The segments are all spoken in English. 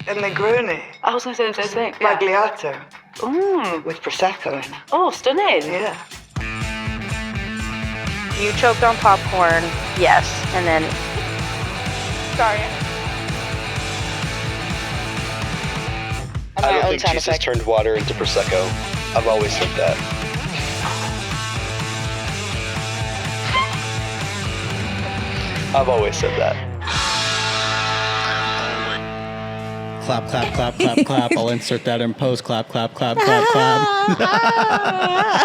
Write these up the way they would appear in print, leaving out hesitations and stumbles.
and Negroni. I was going to say the same thing. Magliato. Mm. With Prosecco in it. Oh, stunning. Yeah. You choked on popcorn, yes, and then... Sorry. I don't think Jesus turned water into Prosecco. I've always said that. I've always said that. Clap, clap, clap, clap, clap. I'll insert that in post. Clap, clap, clap, clap,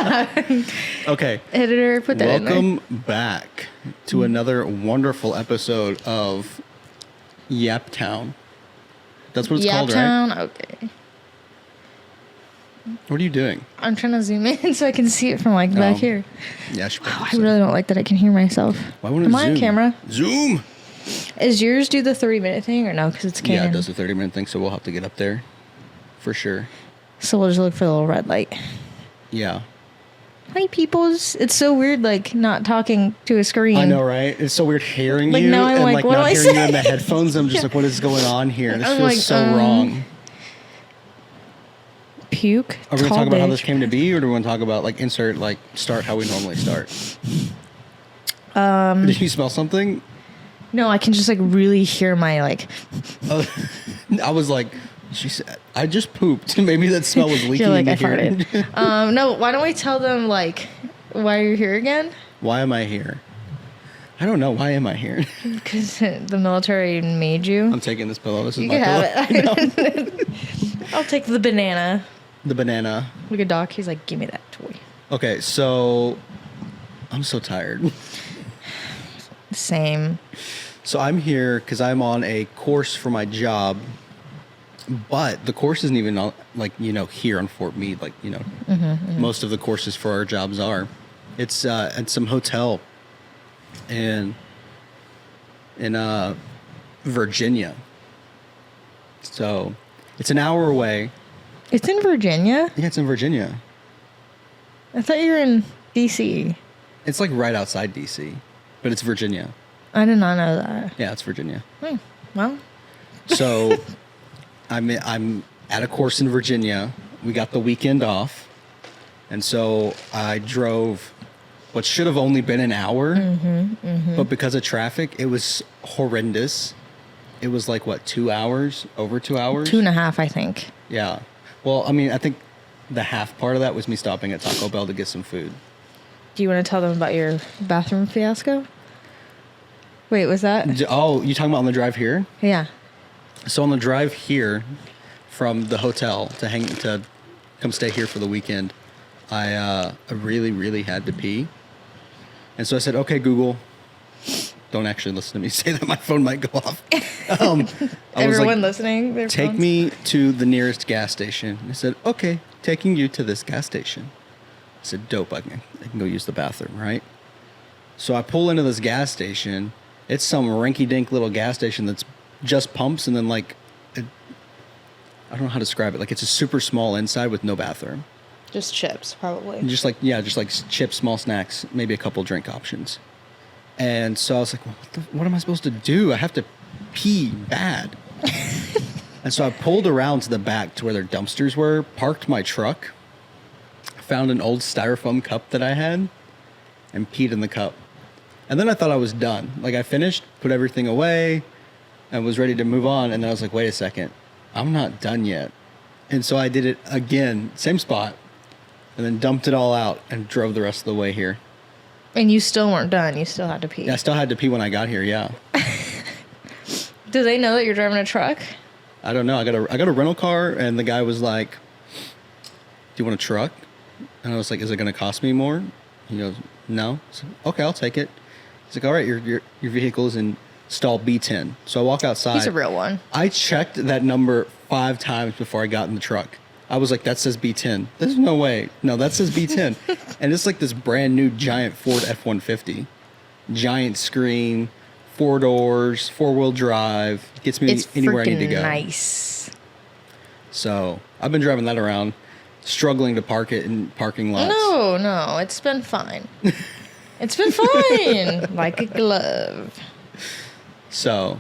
clap. Okay. Editor, put that in there. Welcome back to another wonderful episode of Yaptown. That's what it's called, right? Yaptown, okay. What are you doing? I'm trying to zoom in so I can see it from like back here. Yeah, I really don't like that I can hear myself. Why won't it Am I zoom? on camera? Zoom! Is yours do the 30-minute thing or no? Because it's Canon. Yeah, it does the 30-minute thing, so we'll have to get up there for sure. So we'll just look for the little red light. Yeah. Hi, peoples. It's so weird, like, not talking to a screen. I know, right? It's so weird hearing Like, you now I'm and like, like what not do I hearing you say? in the headphones. I'm just like, what is going on here? This I'm feels like, so wrong. Puke. Are we going to tall talk about how bitch. this came to be, or do we want to talk about, like, start how we normally start? Did you smell something? No, I can just, like, really hear my, like... I was like, she said, I just pooped. Maybe that smell was leaking You're like, I into here. farted. No, why don't we tell them, like, why you're here again? Why am I here? I don't know. Why am I here? Because the military made you. I'm taking this pillow. This is You my can pillow. have it. I'll take the banana. The banana. Look at Doc. He's like, give me that toy. Okay, so I'm so tired. Same. So I'm here because I'm on a course for my job, but the course isn't even on, like, you know, here on Fort Meade, like, you know, most of the courses for our jobs are. It's at some hotel in Virginia. So it's an hour away. It's in Virginia? Yeah, it's in Virginia. I thought you were in D.C. It's like right outside DC, but it's Virginia. I did not know that. Yeah, it's Virginia. Well, So I'm at a course in Virginia. We got the weekend off. And so I drove what should have only been an hour, but because of traffic, it was horrendous. It was like, what, 2 hours? Over 2 hours? 2.5, I think. Yeah. Well, I mean, I think the half part of that was me stopping at Taco Bell to get some food. Do you want to tell them about your bathroom fiasco? Wait, was that? Oh, you talking about on the drive here? Yeah. So on the drive here from the hotel to come stay here for the weekend, I really, really had to pee. And so I said, okay, Google, don't actually listen to me say that. My phone might go off. Everyone listening? Take me to the nearest gas station. I said, okay, taking you to this gas station. I said, dope, I can go use the bathroom, right? So I pull into this gas station. It's some rinky-dink little gas station that's just pumps and then, like, I don't know how to describe it. Like, it's a super small inside with no bathroom. Just chips, probably. Just like chips, small snacks, maybe a couple drink options. And so I was like, well, what am I supposed to do? I have to pee bad. And so I pulled around to the back to where their dumpsters were, parked my truck, found an old styrofoam cup that I had, and peed in the cup. And then I thought I was done. Like, I finished, put everything away, and was ready to move on. And then I was like, wait a second, I'm not done yet. And so I did it again, same spot, and then dumped it all out and drove the rest of the way here. And you still weren't done. You still had to pee. Yeah, I still had to pee when I got here, yeah. Do they know that you're driving a truck? I don't know. I got a rental car, and the guy was like, do you want a truck? And I was like, is it going to cost me more? He goes, no. I said, okay, I'll take it. He's like, all right, your vehicle is in stall B10. So I walk outside. He's a real one. I checked that number 5 times before I got in the truck. I was like, that says B10. There's no way. No, that says B10. And it's like this brand new giant Ford F-150. Giant screen, 4 doors, 4-wheel drive. Gets me anywhere I need to go. Nice. So I've been driving that around, struggling to park it in parking lots. No, it's been fine. It's been fine. Like a glove. So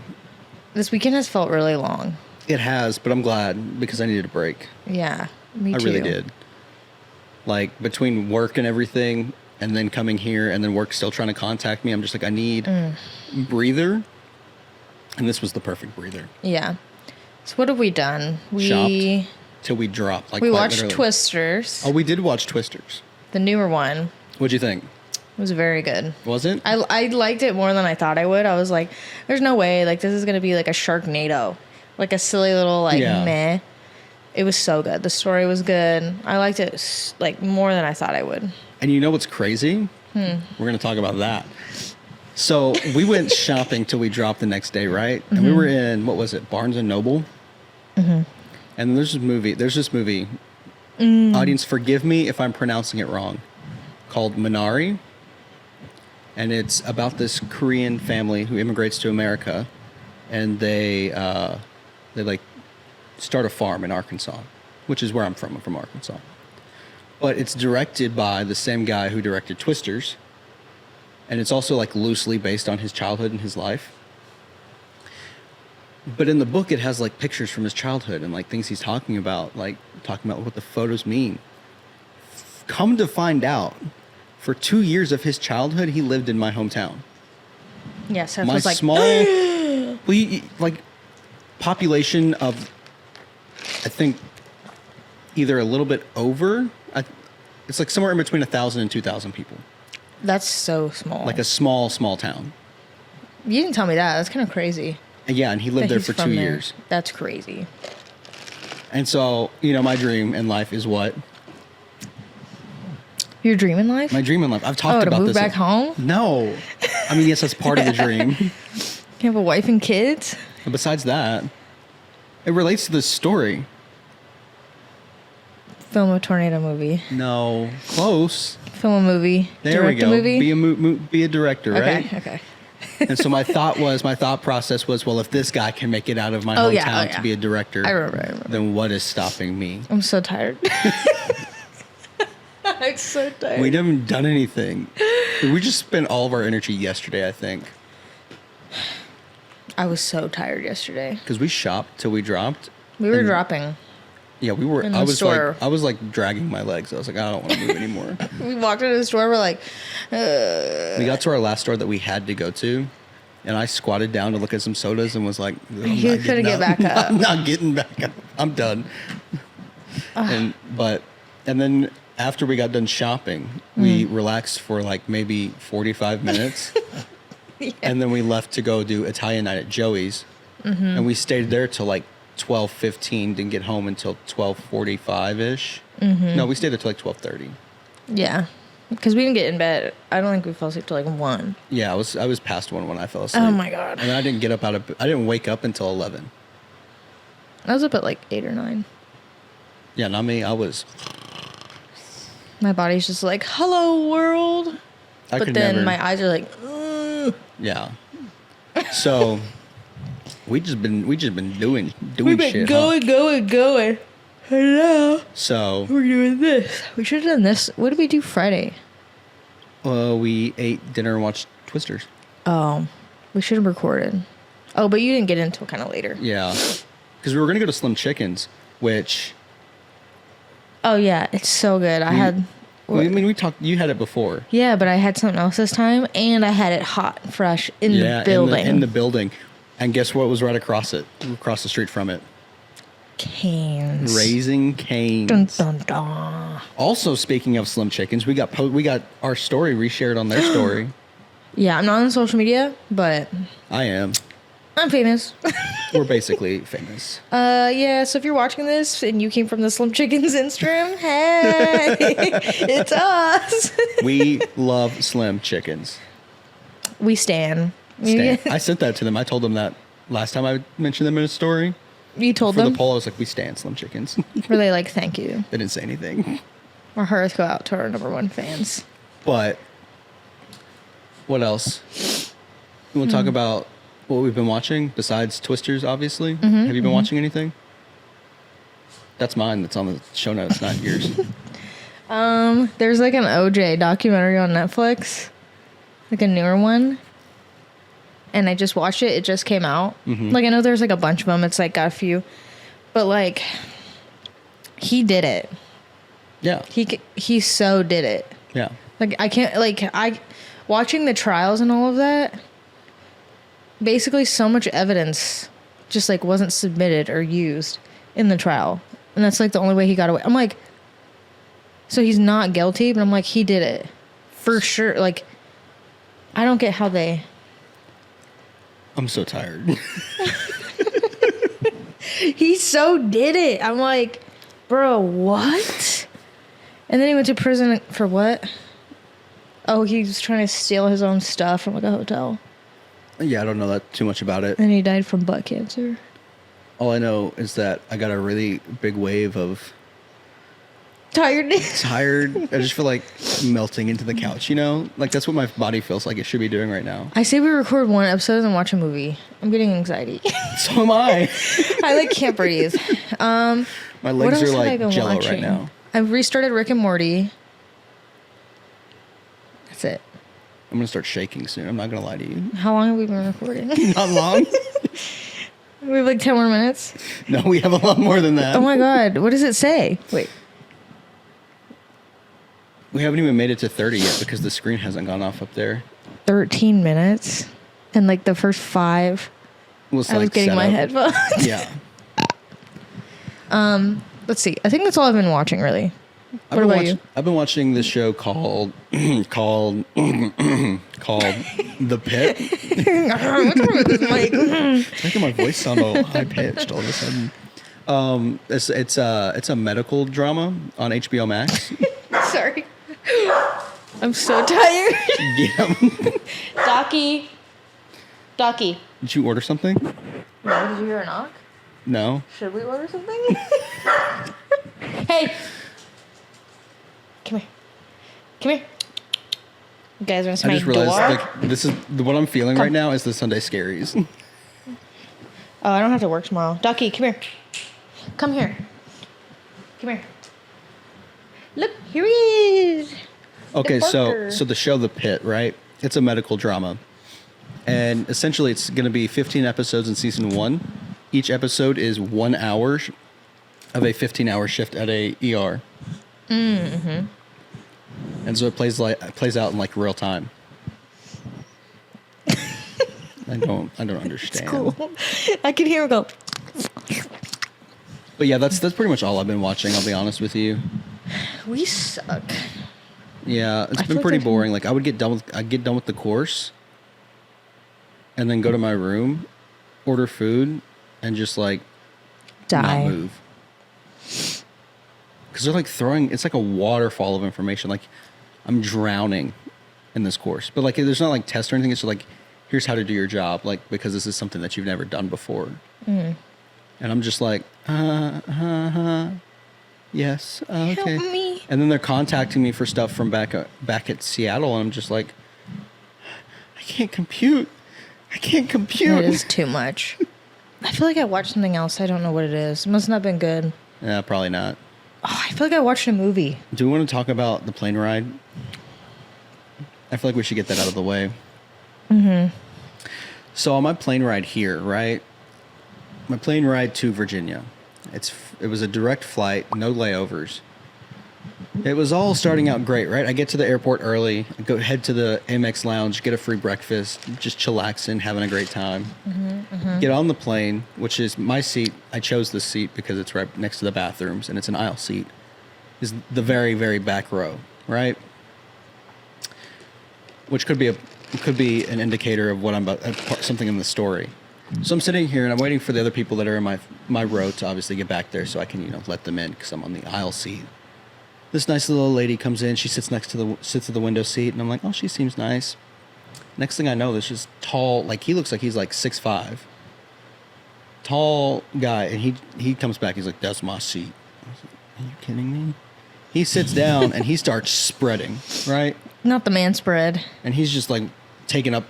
This weekend has felt really long. It has, but I'm glad because I needed a break. Yeah, me I too. really did. Like between work and everything, and then coming here, and then work still trying to contact me, I'm just like, I need breather, and this was the perfect breather. Yeah. So what have we done? Shopped till we dropped. Like we quite watched literally. Twisters, Oh, we did watch Twisters. the newer one. What'd you think? It was very good. Was it? I liked it more than I thought I would. I was like, there's no way. Like, this is going to be like a Sharknado. Like a silly little, like, Yeah. meh. It was so good. The story was good. I liked it, like, more than I thought I would. And you know what's crazy? We're going to talk about that. So we went shopping till we dropped the next day, right? And we were in, what was it, Barnes & Noble? And there's this movie. Audience, forgive me if I'm pronouncing it wrong, called Minari. And it's about this Korean family who immigrates to America, and they like start a farm in Arkansas, which is where I'm from. I'm from Arkansas. But it's directed by the same guy who directed Twisters, and it's also like loosely based on his childhood and his life. But in the book, it has like pictures from his childhood and like things he's talking about what the photos mean. Come to find out, for 2 years of his childhood, he lived in my hometown. Yeah, Seth My was like, small, like, population of, I think, either a little bit over. It's like somewhere in between 1,000 and 2,000 people. that's so small. Like a small town. You didn't tell me that. That's kind of crazy. And yeah, and he lived that there he's for from 2 there. years. That's crazy. And so, my dream in life is what? Your dream in life? My dream in life. I've talked to about move this. back home? No. I mean, yes, that's part of the dream. You have a wife and kids? But besides that, it relates to this story. Film a tornado movie. No. Close. Film a movie. There we Direct go. A movie? Be a director, right? Okay. And so my thought process was, well, if this guy can make it out of my Oh, hometown yeah. to be a director, I remember. then what is stopping me? I'm so tired. I'm so tired. We haven't done anything. We just spent all of our energy yesterday, I think. I was so tired yesterday. Because we shopped till we dropped. We were And- dropping. Yeah, we were. In the I was store. like dragging my legs. I was like, I don't want to move anymore. We walked into the store. We're like, We got to our last store that we had to go to, and I squatted down to look at some sodas and was like, You couldn't get back up. I'm not getting back up. I'm done. And then after we got done shopping, we relaxed for like maybe 45 minutes. And then we left to go do Italian night at Joey's. And we stayed there till like 12:15, didn't get home until 12:45-ish. No, we stayed there till like 12:30. yeah. Because we didn't get in bed. I don't think we fell asleep till like 1. Yeah, I was past 1 when I fell asleep. Oh my God. And then I didn't wake up until 11. I was up at like 8 or 9. Yeah, not me. My body's just like, hello, world. I But could then never. my eyes are like, ugh. Yeah. So we just been doing We've been shit. going. Hello. So We're doing this. We should have done this. What did we do Friday? we ate dinner and watched Twisters. Oh, we should have recorded. Oh, but you didn't get into it kind of later. Yeah, because we were gonna go to Slim Chickens, which Oh yeah, it's so good. I had. we talked. You had it before. Yeah, but I had something else this time, and I had it hot, fresh in the building. in the building. And guess what was right across the street from it? Canes. Raising Cane's. Dun, dun, dun. Also, speaking of Slim Chickens, we got our story reshared on their story. Yeah, I'm not on social media, but I am. I'm famous. We're basically famous. Yeah, so if you're watching this and you came from the Slim Chickens Instagram, hey, it's us. We love Slim Chickens. We stan. I sent that to them. I told them that last time I mentioned them in a story. You told For them? the poll, I was like, we stand Slim Chickens. Were they like, thank you? They didn't say anything. Our hearts go out to our #1 fans. But what else? You want to talk about what we've been watching besides Twisters, obviously? Have you been watching anything? That's mine. That's on the show notes, not yours. There's like an OJ documentary on Netflix, like a newer one. and I just watched it. It just came out. Like, I know there's like a bunch of them. It's like got a few, but like, he did it. Yeah. He so did it. Yeah. Like, I can't, like, watching the trials and all of that, basically so much evidence just like wasn't submitted or used in the trial. And that's like the only way he got away. I'm like, so he's not guilty, but I'm like, he did it for sure. Like, I don't get how they. I'm so tired. He so did it. I'm like, bro, what? And then he went to prison for what? Oh, he was trying to steal his own stuff from like a hotel. Yeah, I don't know that too much about it. And he died from butt cancer. All I know is that I got a really big wave of Tiredness. tired. I just feel like melting into the couch, you know? Like, that's what my body feels like it should be doing right now. I say we record one episode and watch a movie. I'm getting anxiety. So am I. I like can't breathe. My What legs else are have I like been jello watching? right now. I've restarted Rick and Morty. That's it. I'm going to start shaking soon. I'm not going to lie to you. How long have we been recording? Not long. We have like 10 more minutes. No, we have a lot more than that. Oh my god, what does it say? Wait. We haven't even made it to 30 yet because the screen hasn't gone off up there. 13 minutes. And like the first 5, Was I was like getting my setup. headphones. Yeah. Let's see. I think that's all I've been watching, really. What about you? I've been watching this show called called The Pit. What's wrong with this mic? It's making my voice sound all high pitched all of a sudden. It's a medical drama on HBO Max. Sorry. I'm so tired. Yeah. Docky. Did you order something? No, did you hear a knock? No. Should we order something? Hey. Come here. You guys want to I my just realized door? like this is what I'm feeling right now is the Sunday scaries. Oh, I don't have to work tomorrow. Ducky, come here. Come here. Come here. Look, here he is. Okay, The so Barker. the show The Pit, right? It's a medical drama. And essentially it's going to be 15 episodes in season 1. Each episode is 1 hour of a 15-hour shift at a ER. Mm-hmm. And so it plays out in like real time. I don't understand. Cool. I can hear him go. But yeah, that's pretty much all I've been watching, I'll be honest with you. We suck. Yeah, it's I been feel like pretty I've- boring. Like I'd get done with the course and then go to my room, order food, and just like Die. not move. Because they're like it's like a waterfall of information. Like I'm drowning in this course. But like there's not like tests or anything. It's just like, here's how to do your job. Like, because this is something that you've never done before. And I'm just like, yes, okay. Help me. And then they're contacting me for stuff from back at Seattle. And I'm just like, I can't compute. It is too much. I feel like I watched something else. I don't know what it is. It must not have been good. Yeah, probably not. Oh, I feel like I watched a movie. Do we want to talk about the plane ride? I feel like we should get that out of the way. Mm-hmm. So on my plane ride here, right? My plane ride to Virginia. It was a direct flight, no layovers. It was all starting out great, right? I get to the airport early, I head to the Amex lounge, get a free breakfast, just chillaxing, having a great time. Get on the plane, which is my seat. I chose this seat because it's right next to the bathrooms, and it's an aisle seat. Is the very, very back row, right? Which could be an indicator of what I'm about, something in the story. So I'm sitting here and I'm waiting for the other people that are in my row to obviously get back there so I can let them in because I'm on the aisle seat. This nice little lady comes in. She sits at the window seat, and I'm like, oh, she seems nice. Next thing I know, this just tall, like he looks like he's like 6'5", tall guy, and he comes back. He's like, that's my seat. I was like, are you kidding me? He sits down and he starts spreading, right? Not the man spread. And he's just like taking up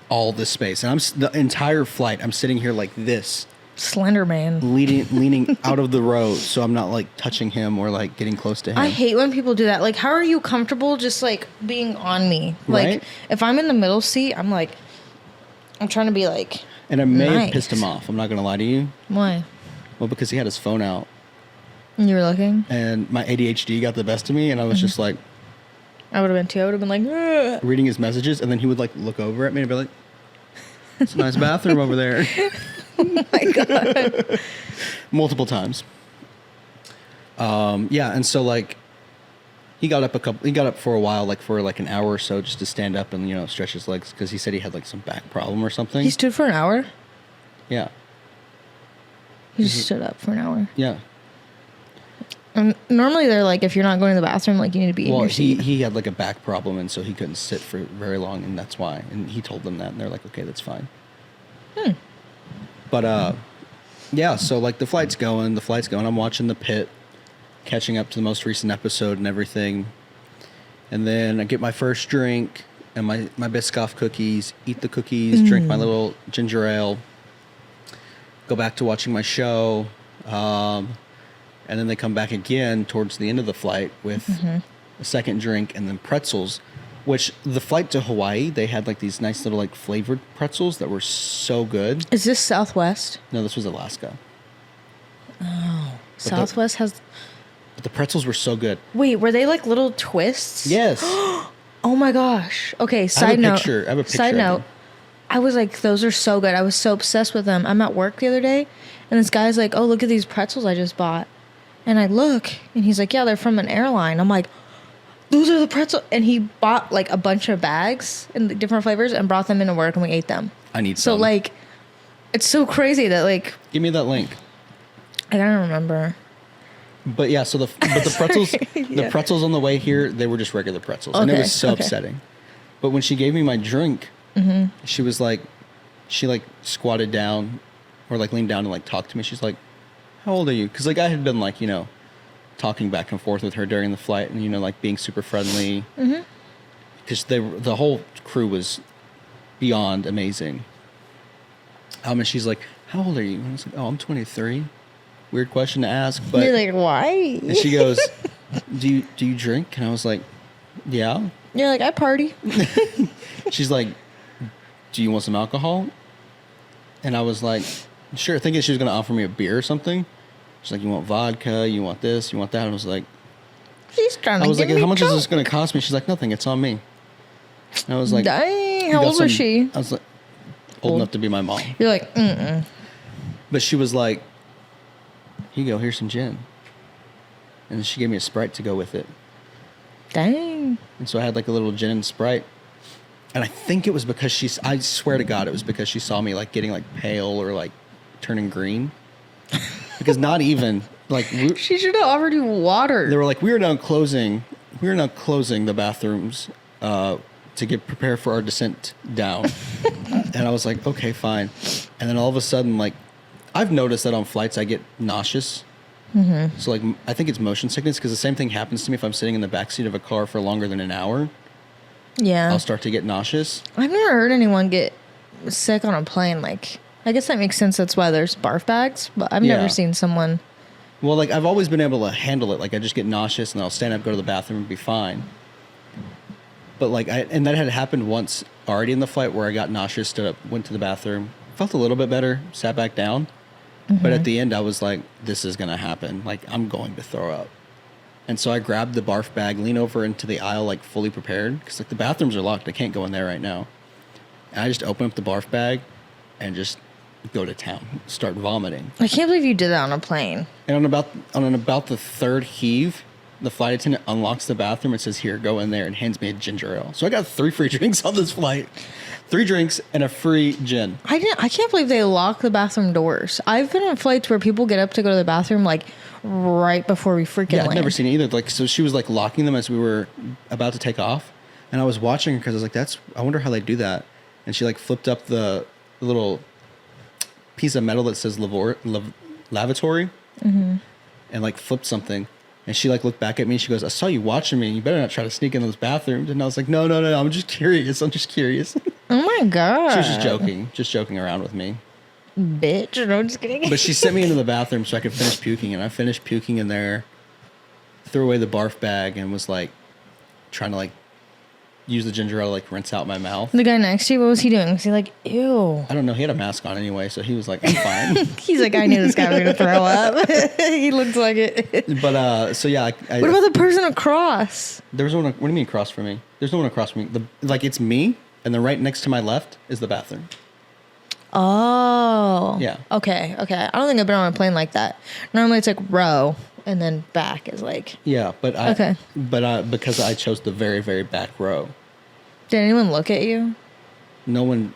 all this space, and the entire flight. I'm sitting here like this. Slender man. Leaning out of the row so I'm not like touching him or like getting close to him. I hate when people do that. Like, how are you comfortable just like being on me? Like, Right? if I'm in the middle seat, I'm like, I'm trying to be like, And I may have nice. pissed him off. I'm not going to lie to you. Why? Well, because he had his phone out. You were looking? And my ADHD got the best of me. And I was just like I would have been too. I would have been like, ugh. reading his messages. And then he would like look over at me and be like, it's a nice bathroom over there. Oh my God. Multiple times. Yeah. And so like, he got up for a while, like for like an hour or so just to stand up and, you know, stretch his legs because he said he had like some back problem or something. He stood for an hour? Yeah. He just stood up for an hour. Yeah. And normally they're like, if you're not going to the bathroom, like you need to be in Well, your seat. he had like a back problem, and so he couldn't sit for very long, and that's why. And he told them that, and they're like, okay, that's fine. But yeah. So like the flight's going. I'm watching the pit, catching up to the most recent episode and everything, and then I get my first drink and my Biscoff cookies. Eat the cookies, drink my little ginger ale. Go back to watching my show. And then they come back again towards the end of the flight with a second drink and then pretzels, which the flight to Hawaii, they had like these nice little like flavored pretzels that were so good. Is this Southwest? No, this was Alaska. Southwest has... But the pretzels were so good. Wait, were they like little twists? Yes. Oh my gosh. Okay, I side note. have a picture. Side of note. them. I was like, those are so good. I was so obsessed with them. I'm at work the other day, and this guy's like, oh, look at these pretzels I just bought. And I look, and he's like, yeah, they're from an airline. I'm like, those are the pretzels. And he bought like a bunch of bags in the different flavors and brought them into work, and we ate them. I need So some. like, it's so crazy that like, Give me that link. I don't remember. But yeah, so the pretzels, Yeah. the pretzels on the way here, they were just regular pretzels, and it Okay, was so okay. upsetting. But when she gave me my drink, she was like, she like squatted down, or like leaned down and like talked to me. She's like, "How old are you?" Because like I had been like, you know, talking back and forth with her during the flight, and you know, like being super friendly. Because the whole crew was beyond amazing. And she's like, "How old are you?" And I was like, "Oh, I'm 23." Weird question to ask, but You're like, why? and she goes, do you drink? And I was like, yeah. You're like, I party. She's like, do you want some alcohol? And I was like, sure, thinking she was going to offer me a beer or something. She's like, you want vodka? You want this? You want that? And I was like, She's trying to I was get like, me how much drunk. is this going to cost me? She's like, nothing. It's on me. And I was like, Dang, "You how got old was she? I was like, old enough to be my mom. You're like, mm-mm. But she was like, here you go, here's some gin. And she gave me a Sprite to go with it. Dang. And so I had like a little gin and Sprite. And I think it was because I swear to God, it was because she saw me like getting like pale or like turning green. Because not even like She should have offered you water. they were like, we are now closing the bathrooms to get prepared for our descent down. And I was like, okay, fine. And then all of a sudden, like, I've noticed that on flights I get nauseous. So like, I think it's motion sickness because the same thing happens to me if I'm sitting in the backseat of a car for longer than an hour. Yeah. I'll start to get nauseous. I've never heard anyone get sick on a plane. Like, I guess that makes sense. That's why there's barf bags. But I've Yeah. never seen someone. Well, like, I've always been able to handle it. Like, I just get nauseous and I'll stand up, go to the bathroom, and be fine. But like, and that had happened once already in the flight where I got nauseous, stood up, went to the bathroom, felt a little bit better, sat back down. But at the end, I was like, this is going to happen. Like, I'm going to throw up. And so I grabbed the barf bag, lean over into the aisle, like fully prepared. Because like the bathrooms are locked. I can't go in there right now. And I just open up the barf bag and just go to town, start vomiting. I can't believe you did that on a plane. And on about the third heave, the flight attendant unlocks the bathroom and says, here, go in there, and hands me a ginger ale. So I got 3 free drinks on this flight. 3 drinks and a free gin. I can't believe they lock the bathroom doors. I've been on flights where people get up to go to the bathroom like right before we freaking Yeah, I've land. never seen it either. Like, so she was like locking them as we were about to take off. And I was watching her because I was like, I wonder how they do that. And she like flipped up the little piece of metal that says lavatory and like flipped something. And she like looked back at me. She goes, I saw you watching me. You better not try to sneak in those bathrooms. And I was like, no. I'm just curious. Oh my god. She was just joking around with me. Bitch. No, I'm just kidding. But she sent me into the bathroom so I could finish puking. And I finished puking in there, threw away the barf bag, and was like trying to like use the ginger ale to like rinse out my mouth. The guy next to you, what was he doing? Was he like, ew? I don't know. He had a mask on anyway, so he was like, I'm fine. He's like, I knew this guy was gonna throw up. He looks like it. But so yeah. What about the person across? There was one. What do you mean across from me? There's no one across from me. Like it's me, and then right next to my left is the bathroom. Oh. Yeah. Okay. I don't think I've been on a plane like that. Normally it's like row and then back is like. Yeah, but Okay. Because I chose the very, very back row. Did anyone look at you? No one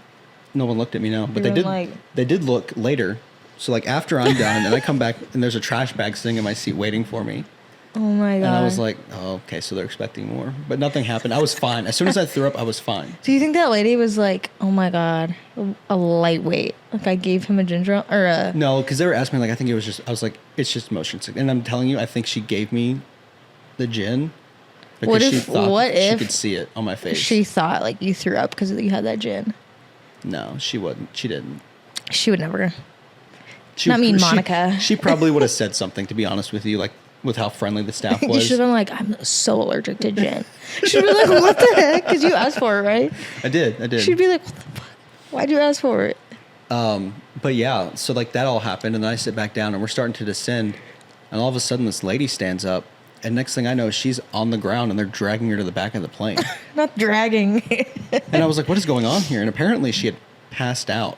looked at me. No, but You they were did. They did look later. So like after I'm done, and then I come back and there's a trash bag sitting in my seat waiting for me. Oh my god. And I was like, oh, okay, so they're expecting more. But nothing happened. I was fine. As soon as I threw up, I was fine. Do you think that lady was like, oh my god, a lightweight? Like I gave him a ginger ale or a. No, because they were asking me, like, I think it was just, I was like, it's just motion sickness. And I'm telling you, I think she gave me the gin because she thought she could see it on my face. She thought like you threw up because you had that gin. No, she wouldn't. She didn't. She would never. Not me, Monica. She probably would have said something, to be honest with you, like with how friendly the staff was. You should have been like, I'm so allergic to gin. She'd be like, what the heck? Because you asked for it, right? I did. She'd be like, what the fuck? Why'd you ask for it? But yeah, so like that all happened, and then I sit back down, and we're starting to descend, and all of a sudden this lady stands up, and next thing I know, she's on the ground, and they're dragging her to the back of the plane. Not dragging. And I was like, what is going on here? And apparently she had passed out.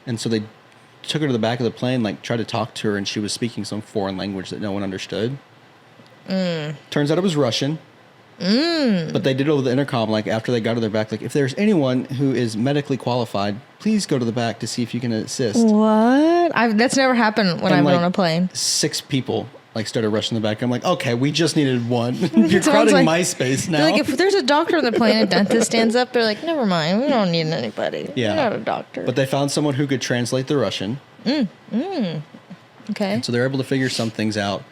And so they took her to the back of the plane, like tried to talk to her, and she was speaking some foreign language that no one understood. Turns out it was Russian. But they did it over the intercom, like after they got to their back, like if there's anyone who is medically qualified, please go to the back to see if you can assist. What? That's never happened when I've been on a plane. 6 people like started rushing the back. I'm like, okay, we just needed one. You're crowding like, my space now. They're like, if there's a doctor on the plane, a dentist stands up, they're like, never mind, we don't need anybody. Yeah. We're not a doctor. But they found someone who could translate the Russian. Okay. So they're able to figure some things out.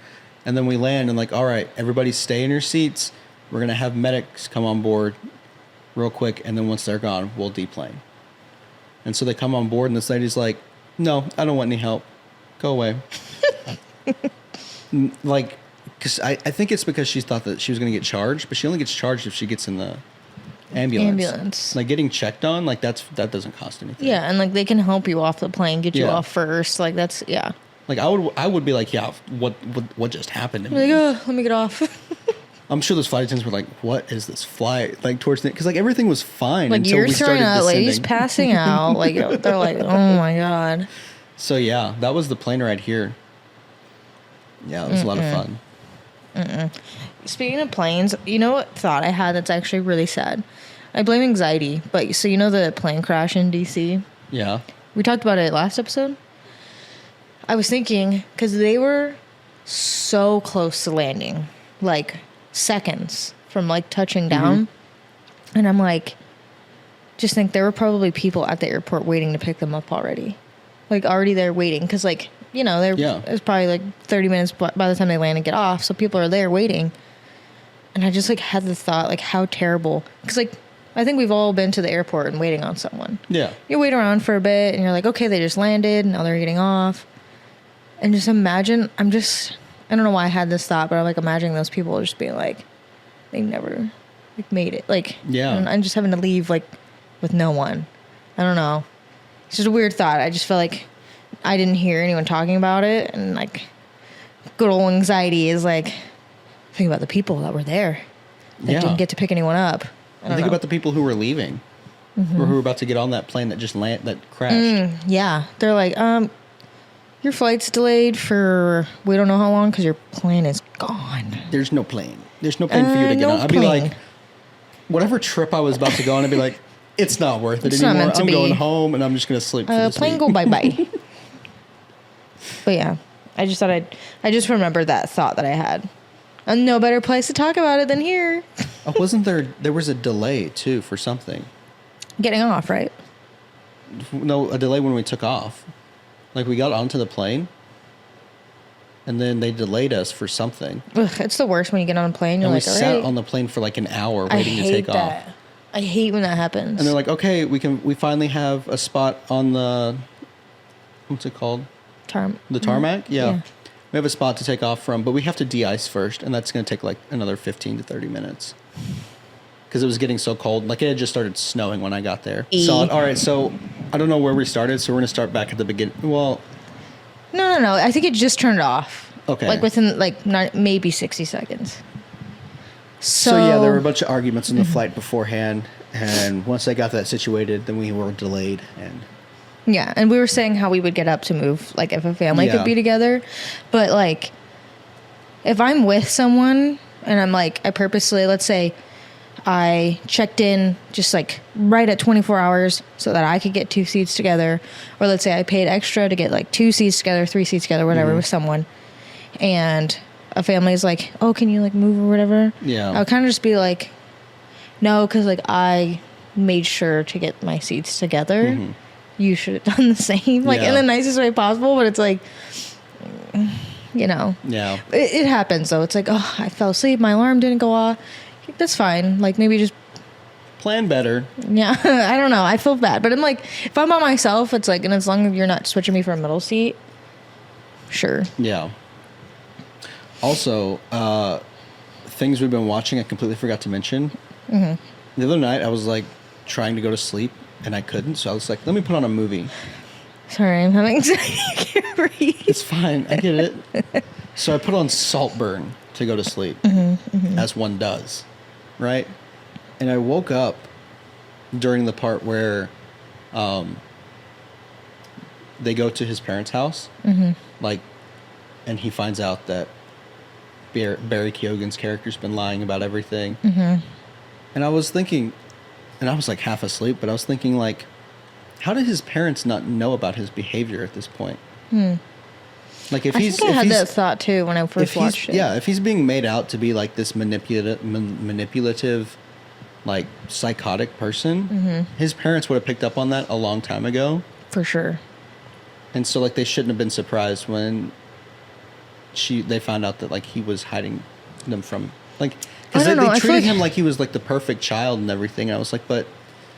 And then we land and like, all right, everybody stay in your seats. We're going to have medics come on board real quick. And then once they're gone, we'll deplane. And so they come on board and this lady's like, no, I don't want any help. Go away. Like, because I think it's because she thought that she was going to get charged, but she only gets charged if she gets in the ambulance. Like getting checked on, like that doesn't cost anything. Yeah, and like they can help you off the plane, get you off first. Like that's Like I would be like, yeah, what just happened to me? Like, oh, let me get off. I'm sure those flight attendants were like, what is this flight? Like towards the, because like everything was fine like until you're we throwing started out, descending. ladies passing out. Like they're like, oh my god. So yeah, that was the plane ride here. Yeah, it was a lot of fun. Speaking of planes, you know what thought I had that's actually really sad? I blame anxiety, but so you know the plane crash in DC? Yeah. We talked about it last episode. I was thinking, because they were so close to landing, like seconds from like touching down. And I'm like, just think there were probably people at the airport waiting to pick them up already. Like already there waiting. Because like, you know, it was probably like 30 minutes by the time they land and get off. So people are there waiting. And I just like had the thought, like how terrible. Because like, I think we've all been to the airport and waiting on someone. Yeah. You wait around for a bit and you're like, okay, they just landed. Now they're getting off. And just imagine, I don't know why I had this thought, but I'm like imagining those people just being like, they never like made it. Like, I'm just having to leave like with no one. I don't know. It's just a weird thought. I just feel like I didn't hear anyone talking about it. And like good old anxiety is like, think about the people that were there that didn't get to pick anyone up. I think about the people who were leaving or who were about to get on that plane that just that crashed. Yeah. They're like, your flight's delayed for we don't know how long because your plane is gone. There's no plane. There's no plane for you to get on. I'd be like, whatever trip I was about to go on, I'd be like, it's not worth it anymore. I'm going home and I'm just going to sleep for this plane week. Go bye-bye. But yeah, I just thought I just remembered that thought that I had. And no better place to talk about it than here. Wasn't there was a delay too for something. Getting off, right? No, a delay when we took off. Like we got onto the plane and then they delayed us for something. Ugh, it's the worst when you get on a plane. You're and like, we sat on the plane for like an hour waiting to take off. I hate when that happens. And they're like, okay, we finally have a spot on the, what's it called? The tarmac? Yeah. We have a spot to take off from, but we have to de-ice first, and that's going to take like another 15 to 30 minutes. because it was getting so cold. Like it had just started snowing when I got there. E. So all right, so I don't know where we started, so we're gonna start back at the beginning. Well, No. I think it just turned off. Okay. Like within like not maybe 60 seconds. so yeah, there were a bunch of arguments on the flight beforehand, and once I got that situated, then we were delayed. And Yeah, and we were saying how we would get up to move, like if a family Yeah. could be together. But like, if I'm with someone and I'm like, I purposely, let's say I checked in just like right at 24 hours so that I could get 2 seats together. Or let's say I paid extra to get like 2 seats together, 3 seats together, whatever, with someone. And a family's like, oh, can you like move or whatever? Yeah. I would kind of just be like, no, because like I made sure to get my seats together. You should have done the same, like in Yeah. the nicest way possible. But it's like, you know, yeah, it happens though. It's like, oh, I fell asleep, my alarm didn't go off. That's fine. Like maybe just, plan better. yeah, I don't know. I feel bad, but I'm like, if I'm by myself, it's like, and as long as you're not switching me for a middle seat, sure. Yeah. Also, things we've been watching, I completely forgot to mention. The other night, I was like trying to go to sleep and I couldn't, so I was like, let me put on a movie. Sorry, I'm having anxiety. I can't breathe. It's fine, I get it. So I put on Saltburn to go to sleep, as one does, right? And I woke up during the part where they go to his parents' house, like, and he finds out that Barry Keoghan's character's been lying about everything. And I was thinking, and I was like half asleep, but I was thinking like, how did his parents not know about his behavior at this point? Like if I he's, think I if had he's, that thought too when I if first he's, watched it. yeah, if he's being made out to be like this manipulative, like psychotic person, his parents would have picked up on that a long time ago. For sure. And so like they shouldn't have been surprised when they found out that like he was hiding them from, like, because I don't know, they I feel treated like- him like he was like the perfect child and everything. And I was like, but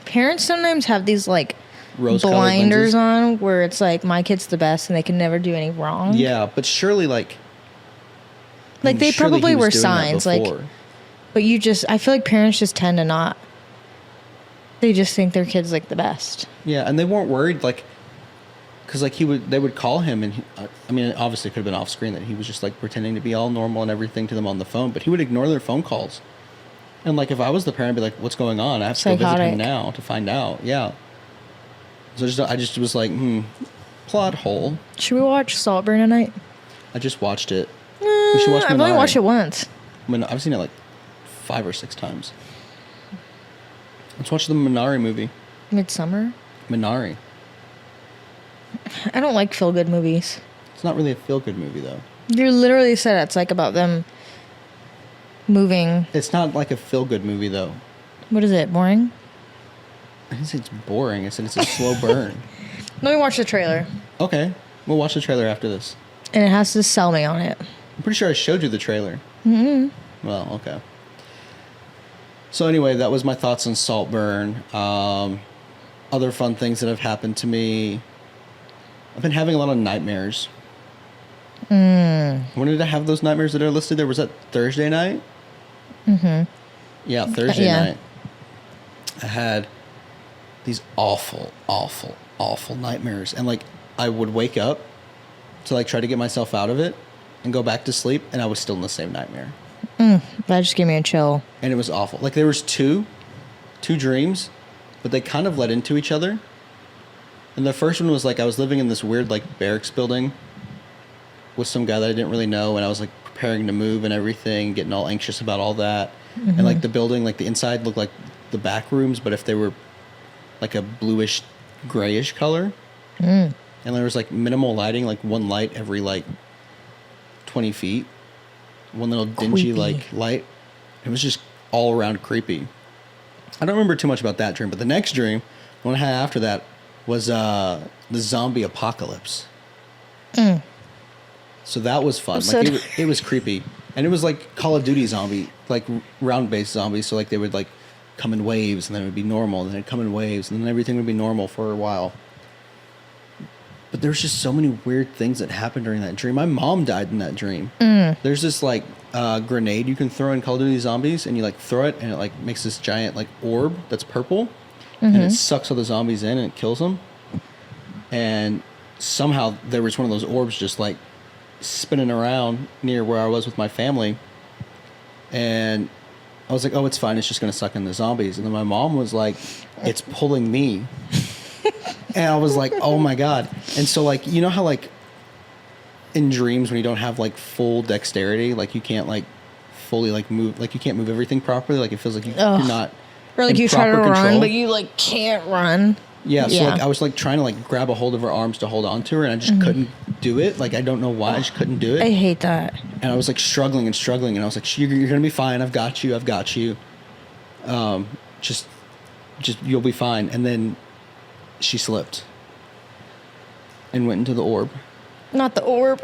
Parents sometimes have these like rose-colored blinders lenses. on where it's like my kid's the best and they can never do any wrong. Yeah, but surely like Like they surely he probably was were doing that signs, like, before. but I feel like parents just tend to not. They just think their kid's like the best. Yeah, and they weren't worried, like, because like they would call him, and I mean, obviously it could have been off screen that he was just like pretending to be all normal and everything to them on the phone, but he would ignore their phone calls. And like if I was the parent, I'd be like, "What's going on? I have to go visit Psychotic. him now to find out." Yeah. So I just was like, plot hole. Should we watch Saltburn tonight? I just watched it. We should watch I've only Minari. watched it once. I mean, I've seen it like 5 or 6 times. Let's watch the Minari movie. Midsommar. Minari. I don't like feel good movies. It's not really a feel-good movie though. You literally said it's like about them moving. It's not like a feel-good movie though. What is it? Boring? I didn't say it's boring. I said it's a slow burn. Let me watch the trailer, Okay, we'll watch the trailer after this. and it has to sell me on it. I'm pretty sure I showed you the trailer. Well, okay. So anyway, that was my thoughts on Saltburn. Other fun things that have happened to me. I've been having a lot of nightmares. When did I have those nightmares that are listed there? Was that Thursday night? Yeah, Thursday Yeah. night. I had these awful, awful, awful nightmares. And like I would wake up to like try to get myself out of it and go back to sleep, and I was still in the same nightmare. That just gave me a chill. And it was awful. Like there was two dreams, but they kind of led into each other. And the first one was like I was living in this weird like barracks building with some guy that I didn't really know, and I was like preparing to move and everything, getting all anxious about all that. And like the building, like the inside looked like the back rooms, but if they were like a bluish grayish color. And there was like minimal lighting, like one light every like 20 feet. One little dingy Creepy. like light. It was just all around creepy. I don't remember too much about that dream, but the next dream, the one I had after that, was the zombie apocalypse. So that was fun. So Like it was creepy, and it was like Call of Duty zombie, like round-based zombies. So like they would like come in waves, and then it would be normal, and then it'd come in waves, and then everything would be normal for a while. But there's just so many weird things that happened during that dream. My mom died in that dream. There's this like grenade you can throw in Call of Duty Zombies, and you like throw it, and it like makes this giant like orb that's purple, and it sucks all the zombies in and it kills them. And somehow there was one of those orbs just like spinning around near where I was with my family, and I was like, oh, it's fine, it's just gonna suck in the zombies. And then my mom was like, it's pulling me. And I was like, oh my God. And so like, you know how like in dreams when you don't have like full dexterity, like you can't like fully like move, like you can't move everything properly, like it feels like you're not Or like in you try to proper run, control. but you like can't run. Yeah, so Yeah. like I was like trying to like grab a hold of her arms to hold on to her, and I just couldn't do it. Like I don't know why, I just couldn't do it. I hate that. And I was like struggling, and I was like, you're gonna be fine. I've got you. Just you'll be fine. And then she slipped and went into the orb. Not the orb.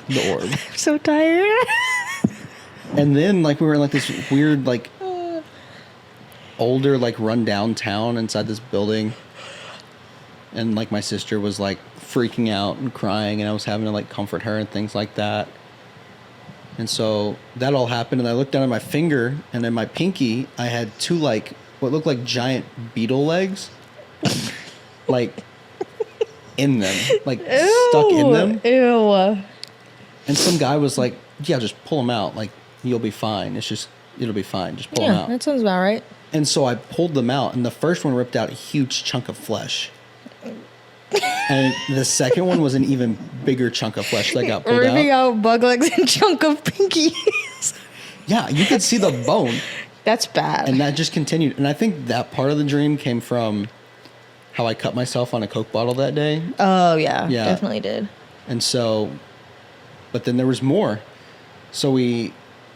The orb. I'm so tired. And then like we were in like this weird like older like run down town inside this building, and like my sister was like freaking out and crying, and I was having to like comfort her and things like that. And so that all happened, and I looked down at my finger, and in my pinky I had two like what looked like giant beetle legs like in them, like stuck in them. Ew. And some guy was like, yeah, just pull them out, like you'll be fine, it'll be fine, just pull them Yeah, out. that sounds about right. And so I pulled them out, and the first one ripped out a huge chunk of flesh. And the second one was an even bigger chunk of flesh that got pulled Ripping out. out bug legs and chunk of pinkies. Yeah, you could see the bone. That's bad. And that just continued. And I think that part of the dream came from how I cut myself on a Coke bottle that day. Oh, yeah. Yeah. Definitely did. And so, but then there was more. So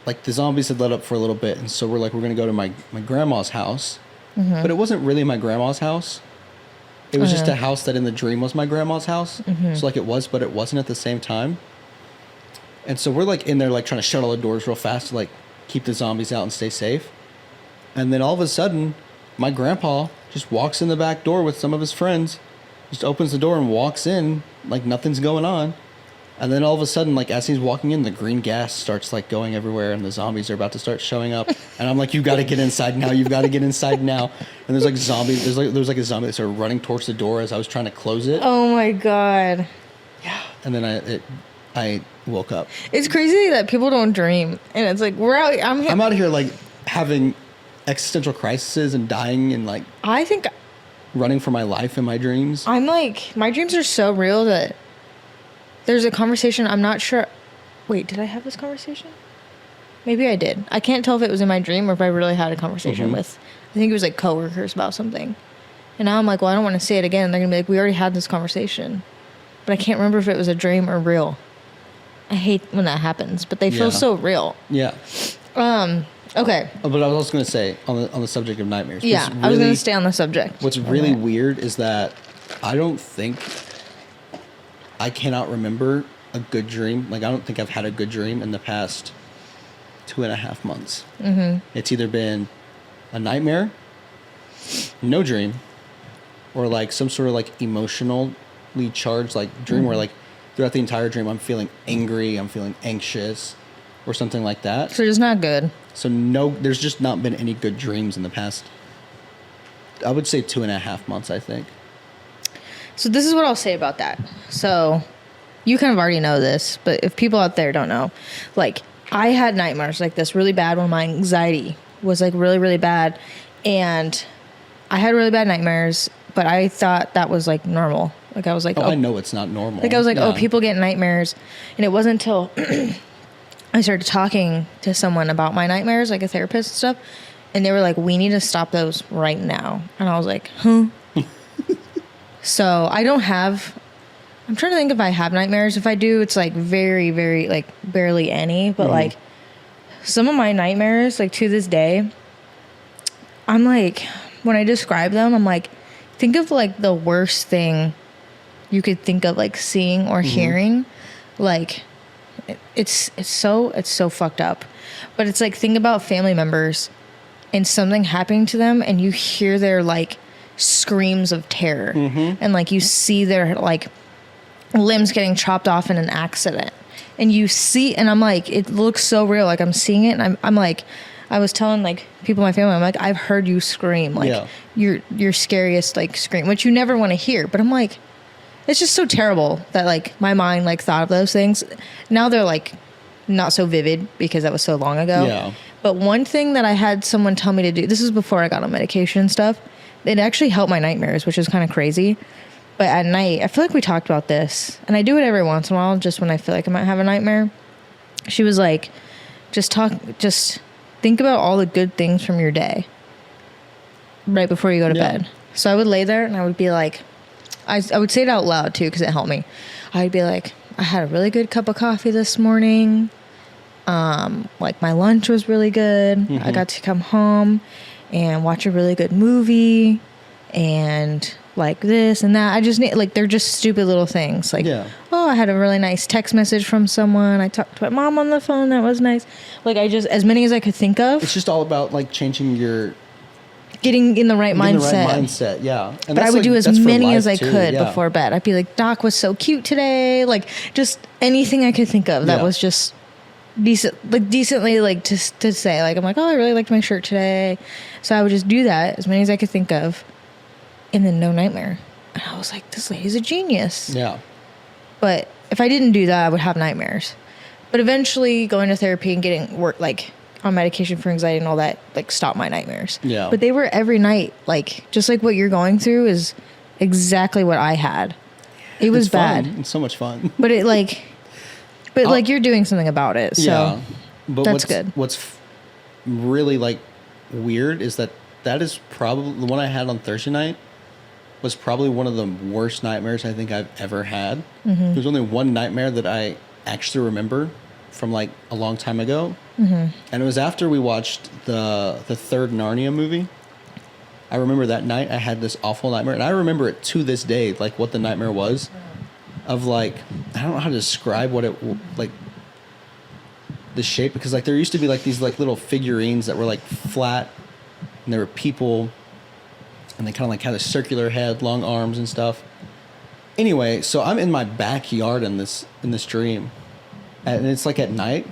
like the zombies had let up for a little bit, and so we're going to go to my grandma's house. But it wasn't really my grandma's house. It was just a house that in the dream was my grandma's house. So like it was, but it wasn't at the same time. And so we're like in there like trying to shut all the doors real fast to like keep the zombies out and stay safe. And then all of a sudden, my grandpa just walks in the back door with some of his friends, just opens the door and walks in like nothing's going on. And then all of a sudden, like as he's walking in, the green gas starts like going everywhere, and the zombies are about to start showing up. And I'm like, "You've got to get inside now! You've got to get inside now!" And there's like zombies. There's like a zombie that started running towards the door as I was trying to close it. Oh, my God. And then I woke up. It's crazy that people don't dream. And it's like, I'm out here like having existential crises and dying and like I think running for my life in my dreams. I'm like, my dreams are so real that there's a conversation. I'm not sure. Wait, did I have this conversation? Maybe I did. I can't tell if it was in my dream or if I really had a conversation with, I think it was like coworkers about something. And now I'm like, well, I don't want to say it again. They're going to be like, we already had this conversation. But I can't remember if it was a dream or real. I hate when that happens, but they feel so real. Yeah. Okay. But I was also going to say on the subject of nightmares. Yeah, I was going to stay on the subject. What's really weird is that I cannot remember a good dream. Like, I don't think I've had a good dream in the past 2.5 months. It's either been a nightmare, no dream, or like some sort of like emotionally charged like dream where like throughout the entire dream I'm feeling angry, I'm feeling anxious, or something like that. So it's not good. So no, there's just not been any good dreams in the past, I would say 2.5 months, I think. So this is what I'll say about that. So you kind of already know this, but if people out there don't know, like I had nightmares like this really bad when my anxiety was like really, really bad. And I had really bad nightmares, but I thought that was like normal. Like I was like, I know it's not normal. Like I was like, Yeah. oh, people get nightmares. And it wasn't until I started talking to someone about my nightmares, like a therapist and stuff. And they were like, we need to stop those right now. And I was like, huh? So I'm trying to think if I have nightmares. If I do, it's like very, very, like barely any. But like some of my nightmares, like to this day, I'm like, when I describe them, I'm like, think of like the worst thing you could think of like seeing or hearing. Like it's so fucked up. But it's like, think about family members and something happening to them and you hear their like screams of terror and like you see their like limbs getting chopped off in an accident and you see, and I'm like, it looks so real. Like I'm seeing it, and I'm like, I was telling like people in my family, I'm like, I've heard you scream, like your scariest like scream, which you never want to hear. But I'm like, it's just so terrible that like my mind like thought of those things. Now they're like not so vivid because that was so long ago. Yeah. But one thing that I had someone tell me to do, this was before I got on medication and stuff, it actually helped my nightmares, which is kind of crazy. But at night, I feel like we talked about this, and I do it every once in a while, just when I feel like I might have a nightmare. She was like, just think about all the good things from your day right before you go to bed. So I would lay there, and I would be like, I would say it out loud, too, because it helped me. I'd be like, I had a really good cup of coffee this morning. Like, my lunch was really good. I got to come home and watch a really good movie, and like this and that. I just need, like, they're just stupid little things. Like, oh, I had a really nice text message from someone. I talked to my mom on the phone. That was nice. Like, I just, as many as I could think of. It's just all about, like, changing your... Getting in the right mindset. The right mindset, yeah. And but I would do as many as I could too, before bed. I'd be like, Doc was so cute today. Like, just anything I could think of that was just decently, like, to say. Like, I'm like, oh, I really liked my shirt today. So I would just do that, as many as I could think of. And then no nightmare. And I was like, this lady's a genius. Yeah. But if I didn't do that, I would have nightmares. But eventually going to therapy and getting work, like, on medication for anxiety and all that, like, stopped my nightmares. Yeah. But they were every night, like, just like what you're going through is exactly what I had. It was bad. It's so much fun. But it, like, like, you're doing something about it. So but that's good. What's really, like, weird is that is probably the one I had on Thursday night was probably one of the worst nightmares I think I've ever had. There's only one nightmare that I actually remember from, like, a long time ago. And it was after we watched the third Narnia movie. I remember that night I had this awful nightmare, and I remember it to this day, like, what the nightmare was. Of, like, I don't know how to describe what it, like, the shape, because, like, there used to be, like, these, like, little figurines that were, like, flat, and there were people, and they kind of, like, had a circular head, long arms and stuff. Anyway, so I'm in my backyard in this dream, and it's, like, at night.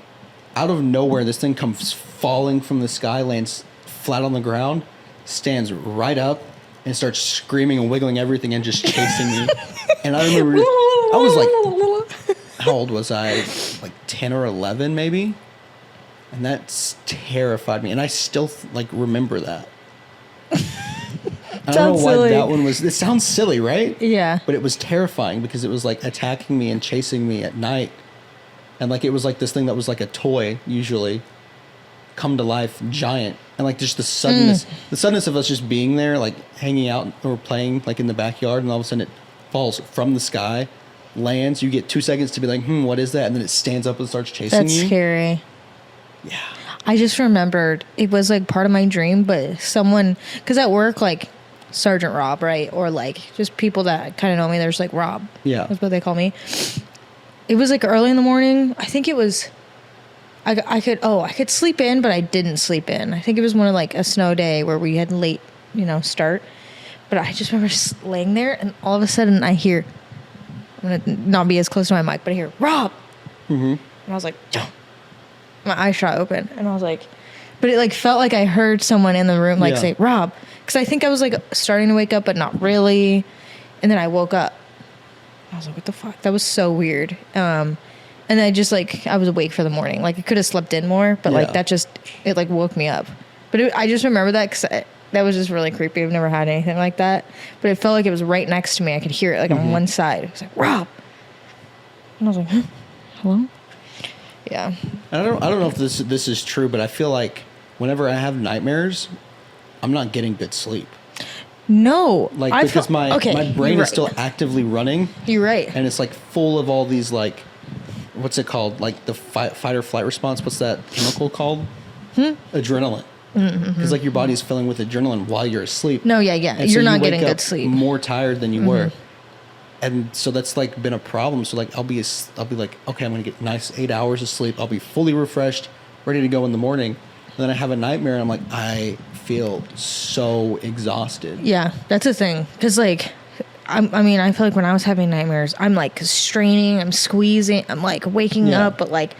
Out of nowhere, this thing comes falling from the sky, lands flat on the ground, stands right up, and starts screaming and wiggling everything and just chasing me. And I remember, I was like, how old was I? Like 10 or 11 maybe? And that terrified me. And I still, like, remember that. I don't know why that one was, it sounds silly, right? Yeah. But it was terrifying because it was, like, attacking me and chasing me at night. And, like, it was, like, this thing that was, like, a toy, usually, come to life, giant. And, like, just the suddenness of us just being there, like, hanging out or playing, like, in the backyard, and all of a sudden it falls from the sky, lands, you get 2 seconds to be like, what is that? And then it stands up and starts chasing you. That's scary. Yeah. I just remembered, it was, like, part of my dream, but someone, because at work, like, Sergeant Rob, right? Or, like, just people that kind of know me, there's, like, Rob. Yeah. That's what they call me. It was, like, early in the morning. I think it was, I could sleep in, but I didn't sleep in. I think it was more like a snow day where we had late, start. But I just remember just laying there, and all of a sudden I hear, I'm going to not be as close to my mic, but I hear, Rob! And I was like, my eyes shot open, and I was like, but it, like, felt like I heard someone in the room, like, say, Rob. Because I think I was, like, starting to wake up, but not really. And then I woke up. I was like, what the fuck? That was so weird. And I just, like, I was awake for the morning. Like, I could have slept in more, but, like, that just, it, like, woke me up. But I just remember that because that was just really creepy. I've never had anything like that. But it felt like it was right next to me. I could hear it, like, on one side. It was like, Rob! And I was like, huh? Hello? Yeah. I don't know if this is true, but I feel like whenever I have nightmares, I'm not getting good sleep. No. Like, because my brain is still actively running. You're right. And it's, like, full of all these, like, what's it called? Like, the fight or flight response. What's that chemical called? Adrenaline. Because, like, your body's filling with adrenaline while you're asleep. No, yeah. And you're so not you getting wake good up sleep. more tired than you were. And so that's, like, been a problem. So, like, I'll be like, okay, I'm going to get nice 8 hours of sleep. I'll be fully refreshed, ready to go in the morning. And then I have a nightmare, and I'm like, I feel so exhausted. Yeah, that's the thing. Because, like, I mean, I feel like when I was having nightmares, I'm like straining, I'm squeezing, I'm like waking up, but like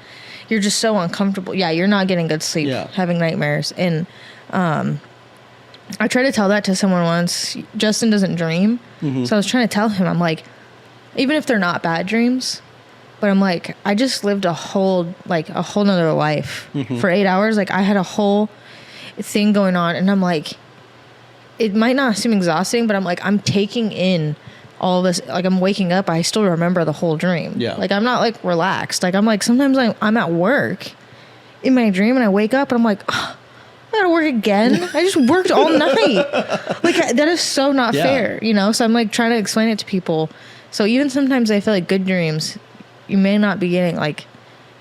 you're just so uncomfortable. Yeah, you're not getting good sleep having nightmares. And I tried to tell that to someone once. Justin doesn't dream. So I was trying to tell him, I'm like, even if they're not bad dreams, but I'm like, I just lived a whole nother life for 8 hours. Like I had a whole thing going on, and I'm like, it might not seem exhausting, but I'm like, I'm taking in all this. Like I'm waking up, I still remember the whole dream. Yeah. Like I'm not like relaxed. Like I'm like, sometimes I'm at work in my dream and I wake up and I'm like, oh, I gotta work again. I just worked all night. Like that is so not fair, you know? So I'm like trying to explain it to people. So even sometimes I feel like good dreams, you may not be getting like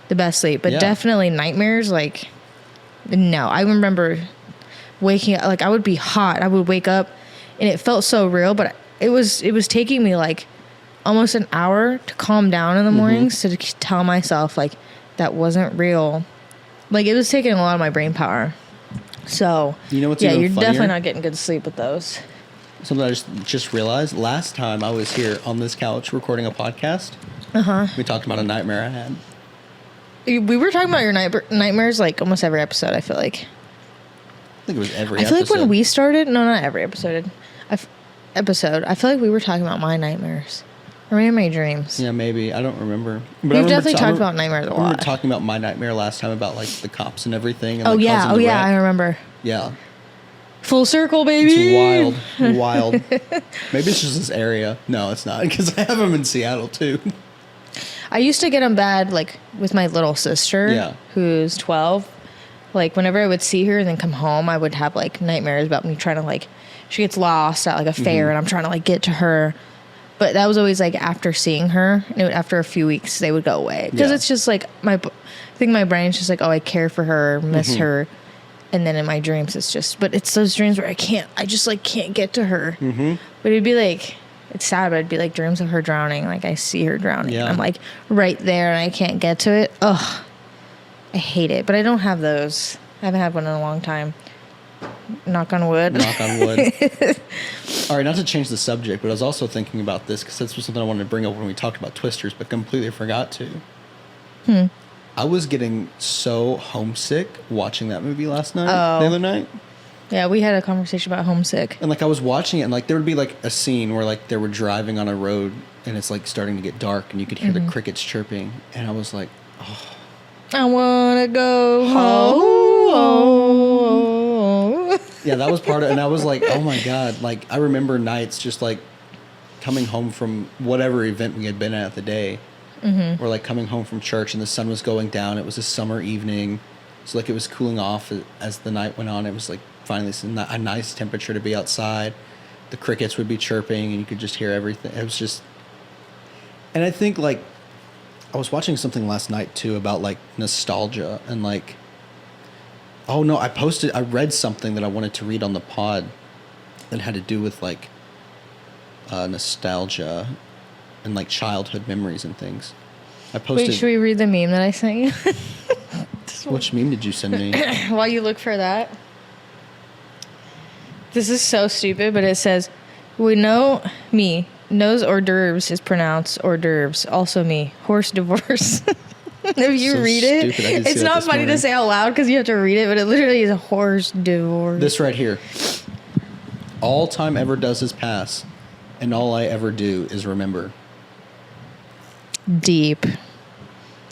the best sleep, but definitely nightmares. Like, no, I remember waking up, like I would be hot. I would wake up and it felt so real, but it was taking me like almost an hour to calm down in the mornings to tell myself like that wasn't real. Like it was taking a lot of my brain power. So you know what's you're funnier? definitely not getting good sleep with those. Something I just realized last time I was here on this couch recording a podcast. We talked about a nightmare I had. We were talking about your nightmares like almost every episode. I feel like. I think it was every. I feel like when we started, no, not every episode. I feel like we were talking about my nightmares, or maybe my dreams. Yeah, maybe I don't remember. But We've definitely talked about nightmares a lot. I remember talking about my nightmare last time about like the cops and everything. And, oh like, yeah, I remember. Yeah. Full circle, baby. It's wild. Maybe it's just this area. No, it's not, because I have them in Seattle too. I used to get them bad, like with my little sister, who's 12. Like whenever I would see her and then come home, I would have like nightmares about me trying to like, she gets lost at like a fair and I'm trying to like get to her. But that was always like after seeing her, and after a few weeks they would go away, because it's just like I think my brain's just like, oh, I care for her, miss her. And then in my dreams, it's just, but it's those dreams where I just like can't get to her. But it'd be like, it's sad, but it'd be like dreams of her drowning. Like I see her drowning. I'm like right there and I can't get to it. Ugh, I hate it. But I don't have those. I haven't had one in a long time. Knock on wood. Knock on wood. All right, not to change the subject, but I was also thinking about this because this was something I wanted to bring up when we talked about Twisters, but completely forgot to. I was getting so homesick watching that movie last night, the other night. Yeah, we had a conversation about homesick. And like I was watching it, and like there would be like a scene where like they were driving on a road and it's like starting to get dark and you could hear the crickets chirping. And I was like, oh. I want to go home. Yeah, that was part of it. And I was like, oh my God. Like I remember nights just like coming home from whatever event we had been at the day. Or like coming home from church and the sun was going down. It was a summer evening, so like it was cooling off as the night went on. It was like finally a nice temperature to be outside. The crickets would be chirping and you could just hear everything. It was just, and I think like I was watching something last night too about like nostalgia and like, oh no, I read something that I wanted to read on the pod that had to do with like nostalgia and like childhood memories and things. I posted. Wait, should we read the meme that I sent you? Which meme did you send me? While you look for that. This is so stupid, but it says, we know me. Knows hors d'oeuvres is pronounced hors d'oeuvres. Also me. Horse divorce. If you So read it, stupid. it's not funny to say out loud because you have to read it, but it literally is a horse divorce. This right here. All time ever does is pass, and all I ever do is remember. Deep.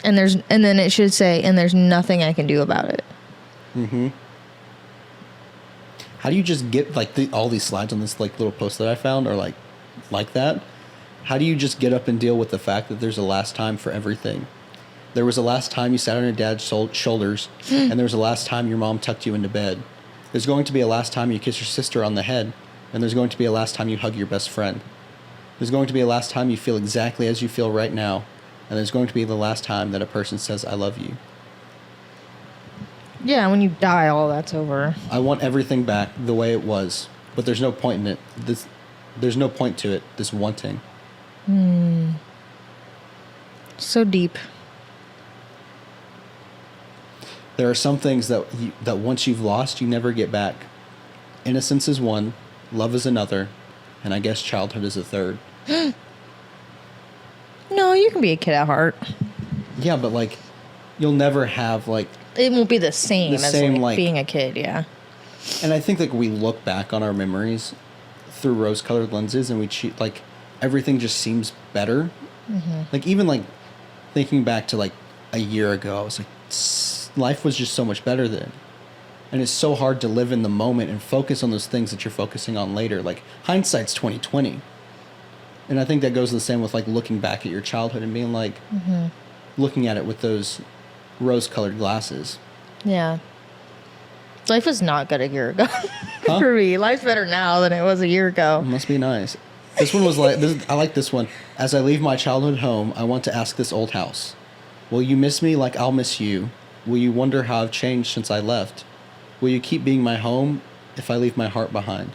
And then it should say, and there's nothing I can do about it. How do you just get like all these slides on this like little post that I found are like that? How do you just get up and deal with the fact that there's a last time for everything? There was a last time you sat on your dad's shoulders, and there was a last time your mom tucked you into bed. There's going to be a last time you kiss your sister on the head, and there's going to be a last time you hug your best friend. There's going to be a last time you feel exactly as you feel right now, and there's going to be the last time that a person says, I love you. Yeah, when you die, all that's over. I want everything back the way it was, but there's no point in it. There's no point to it, this wanting. So deep. There are some things that once you've lost, you never get back. Innocence is one, love is another, and I guess childhood is a third. No, you can be a kid at heart. Yeah, but like, you'll never have like, It won't be the same as same, like being a kid, yeah. and I think like we look back on our memories through rose-colored lenses, and like everything just seems better. Like even like thinking back to like a year ago, I was like, life was just so much better then. And it's so hard to live in the moment and focus on those things that you're focusing on later. Like hindsight's 20/20. And I think that goes the same with like looking back at your childhood and being like, looking at it with those rose-colored glasses. Yeah. Life was not good a year ago for me. Life's better now than it was a year ago. It must be nice. This one was like, I like this one. As I leave my childhood home, I want to ask this old house, will you miss me like I'll miss you? Will you wonder how I've changed since I left? Will you keep being my home if I leave my heart behind?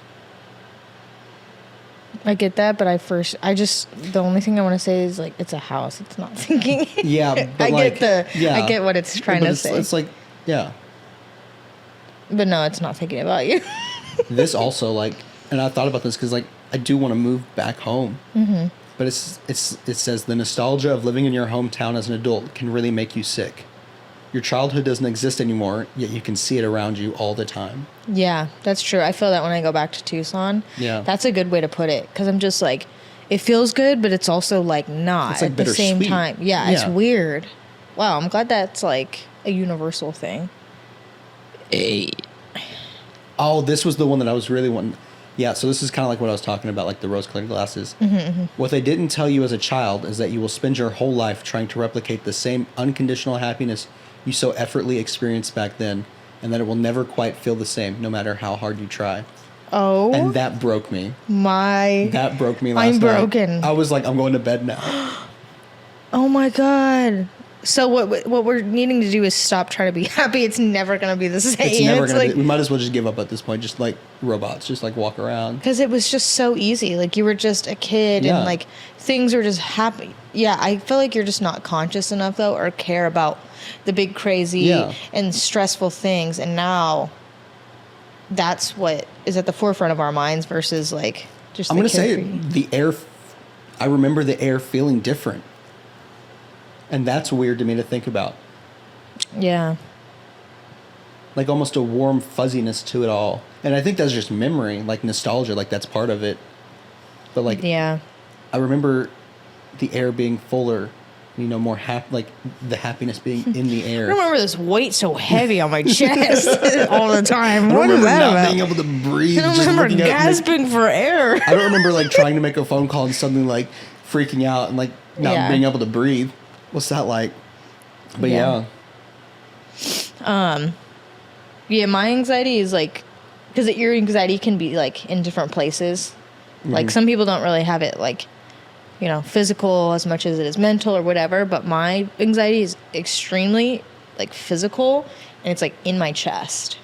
I get that, but the only thing I want to say is like, it's a house. It's not thinking. Yeah, but I yeah. get what it's trying to say. It's like, yeah. But no, it's not thinking about you. This also like, and I thought about this because like, I do want to move back home. But it says the nostalgia of living in your hometown as an adult can really make you sick. Your childhood doesn't exist anymore, yet you can see it around you all the time. Yeah, that's true. I feel that when I go back to Tucson. Yeah. That's a good way to put it. Because I'm just like, it feels good, but it's also like not It's like at the same bittersweet. time. Yeah, it's Yeah. weird. Wow, I'm glad that's like a universal thing. Oh, this was the one that I was really wanting. Yeah, so this is kind of like what I was talking about, like the rose-colored glasses. What they didn't tell you as a child is that you will spend your whole life trying to replicate the same unconditional happiness you so effortlessly experienced back then, and that it will never quite feel the same, no matter how hard you try. Oh. And that broke me. That broke me last I'm night. broken. I was like, I'm going to bed now. Oh my God. So what we're needing to do is stop trying to be happy. It's never going to be the same. It's never going like, to be. We might as well just give up at this point. Just like robots, just like walk around. Because it was just so easy. Like you were just a kid and like things were just happy. Yeah, I feel like you're just not conscious enough though, or care about the big crazy and stressful things. And now that's what is at the forefront of our minds versus like just I'm the going to say carefree. the air. I remember the air feeling different. And that's weird to me to think about. Yeah. Like almost a warm fuzziness to it all. And I think that's just memory, like nostalgia, like that's part of it. But like, yeah. I remember the air being fuller, you know, more like the happiness being in the air. I remember this weight so heavy on my chest all the time. I What is remember that not about? being able to breathe. I don't just remember looking at it, gasping for air. I don't remember like trying to make a phone call and suddenly like freaking out and like not being able to breathe. What's that like? But yeah. Yeah, my anxiety is like, because your anxiety can be like in different places. Like some people don't really have it like, you know, physical as much as it is mental or whatever. But my anxiety is extremely like physical, and it's like in my chest,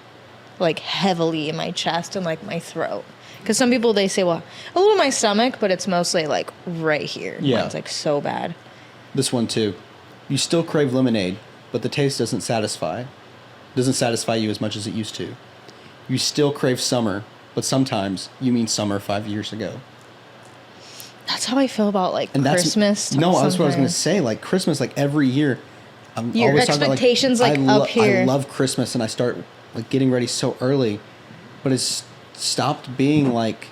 like heavily in my chest and like my throat. Because some people, they say, well, a little in my stomach, but it's mostly like right here. Yeah. Mine's like so bad. This one too. You still crave lemonade, but the taste doesn't satisfy you as much as it used to. You still crave summer, but sometimes you mean summer 5 years ago. That's how I feel about like And that's Christmas. No, that's what I was going to sometimes. say. Like Christmas, like every year, I'm Your always talking about expectations, like, up here. I love Christmas, and I start like getting ready so early, but it's stopped being like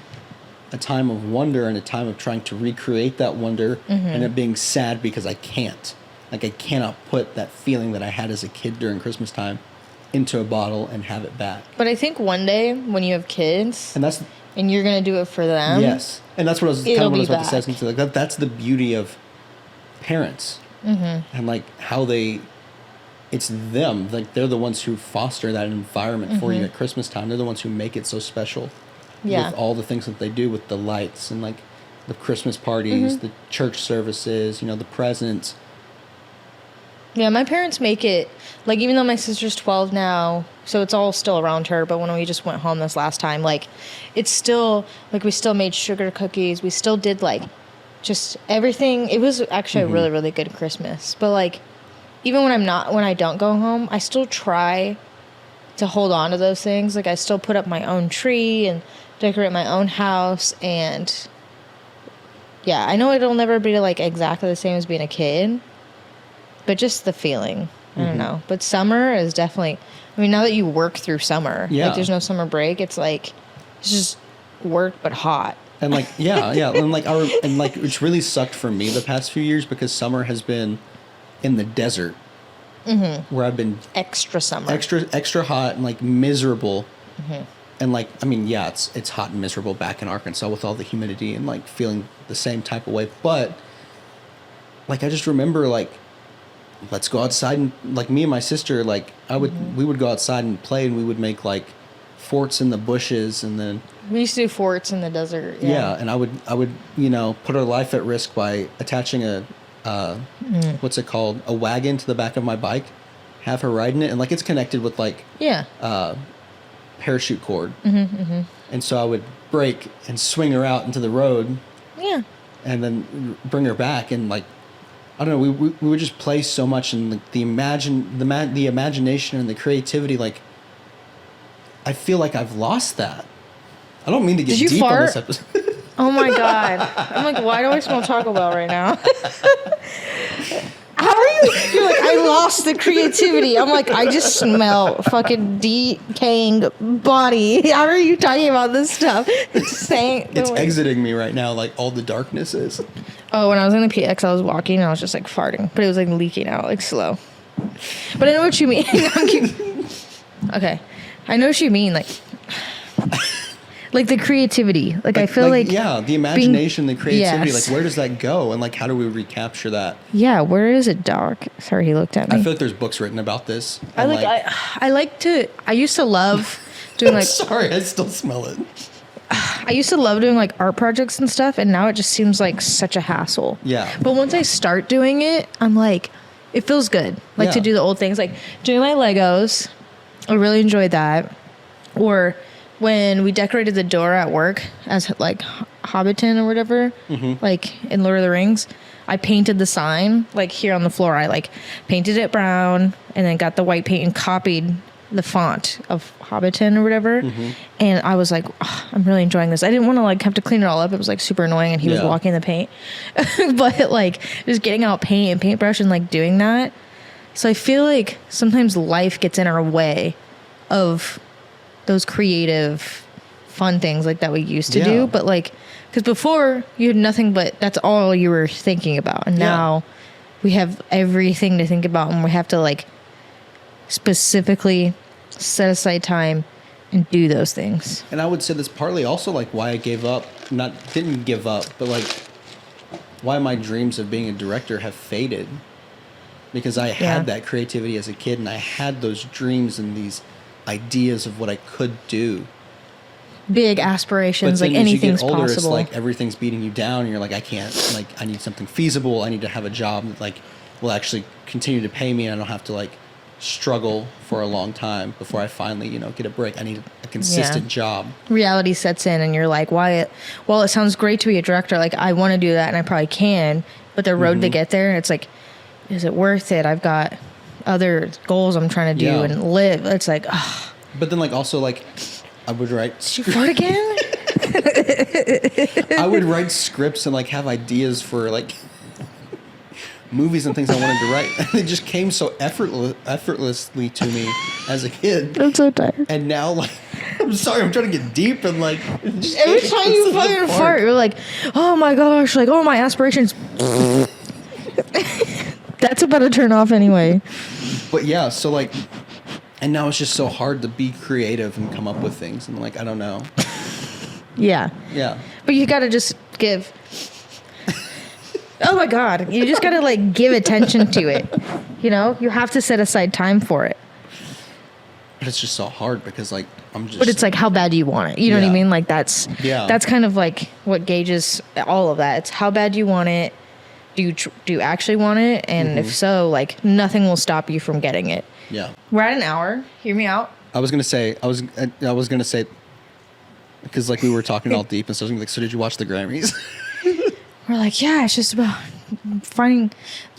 a time of wonder and a time of trying to recreate that wonder, and it being sad because I can't. Like I cannot put that feeling that I had as a kid during Christmas time into a bottle and have it back. But I think one day when you have kids And that's and you're gonna do it for them. yes, and that's what I was kind it'll of what I be was about to say. I was back. gonna say, like that's the beauty of parents, and like how it's them. Like they're the ones who foster that environment for you at Christmas time. They're the ones who make it so special. Yeah. With all the things that they do with the lights and like the Christmas parties, the church services, you know, the presents. Yeah, my parents make it, like, even though my sister's 12 now, so it's all still around her, but when we just went home this last time, like, it's still, like, we still made sugar cookies. We still did, like, just everything. It was actually a really, really good Christmas. But, like, even when I don't go home, I still try to hold on to those things. Like, I still put up my own tree and decorate my own house, and Yeah, I know it'll never be like exactly the same as being a kid, but just the feeling. I don't know. But summer is definitely. I mean, now that you work through summer, Yeah. like there's no summer break. It's like it's just work but hot. And like, yeah, and like it's really sucked for me the past few years because summer has been in the desert, where I've been Extra summer. extra hot and like miserable, and like, I mean, yeah, it's hot and miserable back in Arkansas with all the humidity and like feeling the same type of way. But like, I just remember like, let's go outside and like me and my sister, like we would go outside and play and we would make like forts in the bushes and then. We used to do forts in the desert. Yeah, and I would put our life at risk by attaching a what's it called, a wagon to the back of my bike, have her riding it, and like it's connected with like parachute cord, and so I would brake and swing her out into the road, and then bring her back, and like I don't know, we would just play so much, and the imagination and the creativity, like I feel like I've lost that. I don't mean to get Did you deep fart? on this episode. Oh my god! I'm like, why do I smell Taco Bell right now? How are you? You're like, I lost the creativity. I'm like, I just smell fucking decaying body. How are you talking about this stuff? It's Exiting me right now, like all the darkness is. Oh, when I was in the PX, I was walking and I was just like farting, but it was like leaking out, like slow. But I know what you mean. Okay, I know what you mean, like the creativity. Like I feel like yeah, the imagination, the creativity. Yes. Like where does that go, and like how do we recapture that? Yeah, where is it, Doc? Sorry, he looked at me. I feel like there's books written about this. I used to love doing like. Sorry, I still smell it. I used to love doing like art projects and stuff, and now it just seems like such a hassle. Yeah. But once I start doing it, I'm like, it feels good. Like to do the old things, like doing my Legos. I really enjoyed that. Or when we decorated the door at work as like Hobbiton or whatever, like in Lord of the Rings, I painted the sign like here on the floor. I like painted it brown and then got the white paint and copied the font of Hobbiton or whatever. And I was like, oh, I'm really enjoying this. I didn't want to like have to clean it all up. It was like super annoying and he was walking the paint. But like just getting out paint and paintbrush and like doing that. So I feel like sometimes life gets in our way of those creative fun things like that we used to do, but like because before you had nothing but that's all you were thinking about, and now we have everything to think about, and we have to like specifically set aside time and do those things. And I would say that's partly also like why I didn't give up, but like why my dreams of being a director have faded, because I had that creativity as a kid and I had those dreams and these ideas of what I could do. Big aspirations, like as anything's you get older, possible. It's like everything's beating you down and you're like, I can't, like I need something feasible. I need to have a job that like will actually continue to pay me and I don't have to like struggle for a long time before I finally, get a break. I need a consistent job. Reality sets in and you're like, it sounds great to be a director. Like I want to do that and I probably can, but the road to get there, it's like, is it worth it? I've got other goals I'm trying to do and live. It's like, ugh. But then like also like I would write. Did you fart again? I would write scripts and like have ideas for like movies and things I wanted to write. It just came so effortlessly to me as a kid. I'm so tired. And now like, I'm sorry, I'm trying to get deep and like. Every time you fucking fart, you're like, oh my gosh, like, oh my aspirations. That's about to turn off anyway. But yeah, so like, and now it's just so hard to be creative and come up with things. And like, I don't know. Yeah. Yeah. But you got to just give. Oh my God. You just got to like give attention to it. You have to set aside time for it. But it's just so hard because like, But it's like, how bad do you want it? You know what I mean? Like that's kind of like what gauges all of that. It's how bad you want it. Do you actually want it? And if so, like nothing will stop you from getting it. Yeah. We're at an hour. Hear me out. I was gonna say because like we were talking all deep and so I was gonna be like, so did you watch the Grammys? We're like, yeah, it's just about finding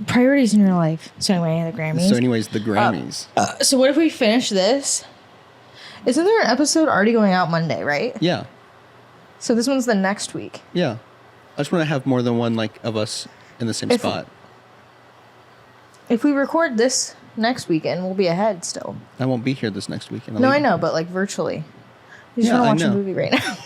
priorities in your life. So anyway, the Grammys. So anyways, the Grammys. So what if we finish this? Isn't there an episode already going out Monday, right? Yeah. So this one's the next week. Yeah. just want to have more than one like of us in the same spot. If we record this next weekend, we'll be ahead still. I won't be here this next weekend. No, I know, but like virtually. We just Yeah, want to I watch a know. movie right now.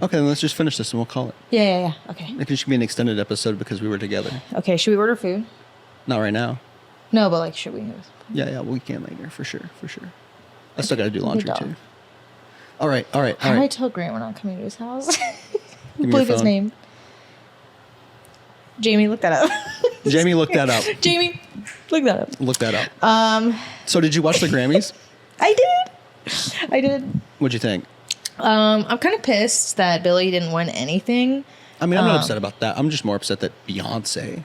Okay, then let's just finish this and we'll call it. Yeah. Okay. Maybe it should be an extended episode because we were together. Okay, should we order food? Not right now. No, but like, should we? Yeah, we can later for sure. I still got to do laundry dog. too. All right. How do I tell Grant we're not coming to his house? me Believe your his phone. name. Jamie, look that up. Jamie, look that up. Jamie, look that up. Look that up. So did you watch the Grammys? I did. What'd you think? I'm kind of pissed that Billy didn't win anything. I mean, I'm not upset about that. I'm just more upset that Beyonce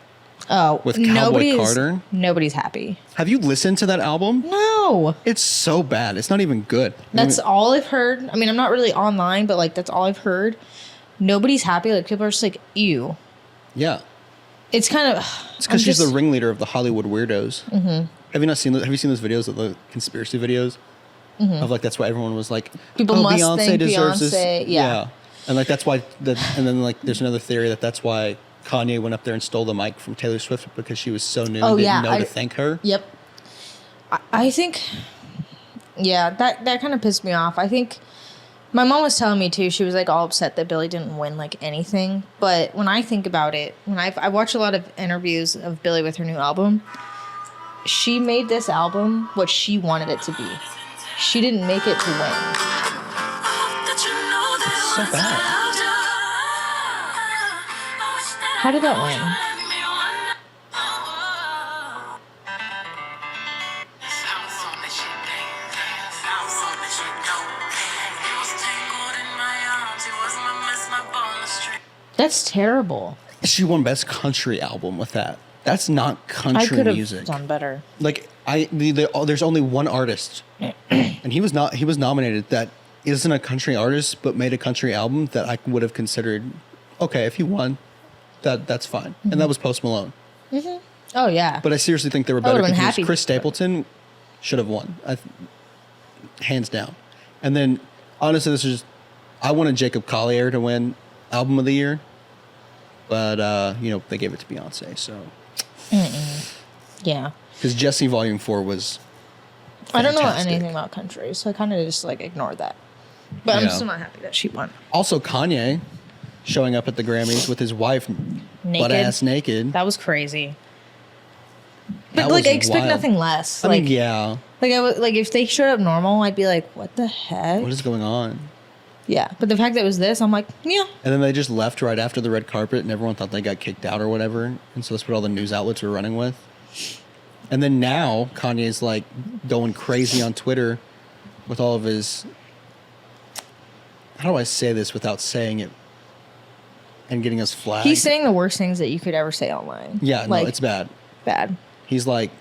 with Cowboy nobody's- Carter. Nobody's happy. Have you listened to that album? No. It's so bad. It's not even good. That's all I've heard. I mean, I'm not really online, but like that's all I've heard. Nobody's happy. Like people are just like, ew. Yeah. It's kind of. It's because she's the ringleader of the Hollywood weirdos. Mm-hmm. Have you seen those videos of the conspiracy videos? Mm-hmm. Of like that's why everyone was like, People oh, must Beyonce think deserves Beyonce, this. yeah. And like that's why and then like there's another theory that's why Kanye went up there and stole the mic from Taylor Swift because she was so new and didn't know to thank her. Yep. I think. Yeah, that kind of pissed me off. I think my mom was telling me too. She was like all upset that Billy didn't win like anything. But when I think about it, when I watch a lot of interviews of Billy with her new album, she made this album what she wanted it to be. She didn't make it to win. It's so bad. How did that win? That's terrible. She won best country album with that. That's not I country could music. have done better. Like there's only one artist, and he was nominated that isn't a country artist but made a country album that I would have considered okay if he won, that's fine, and that was Post Malone. Oh yeah. But I seriously think they were I better. would've been because happy. Chris Stapleton should have won, hands down. And then honestly, I wanted Jacob Collier to win Album of the Year, but they gave it to Beyonce. So Yeah. because Jesse Volume 4 was I don't know fantastic. anything about country, so I kind of just like ignored that. But I'm Yeah. still not happy that she won. Also, Kanye showing up at the Grammys with his wife butt ass naked. That was crazy. That But like, was I expect wild. nothing less. I Like, mean, yeah. like I would like if they showed up normal, I'd be like, what the heck? What is going on? Yeah. But the fact that it was this, I'm like, yeah. And then they just left right after the red carpet, and everyone thought they got kicked out or whatever. And so that's what all the news outlets were running with. And then now Kanye's like going crazy on Twitter with all of his. How do I say this without saying it and getting us flagged? He's saying the worst things that you could ever say online. Yeah, like, no, it's bad. bad. He's like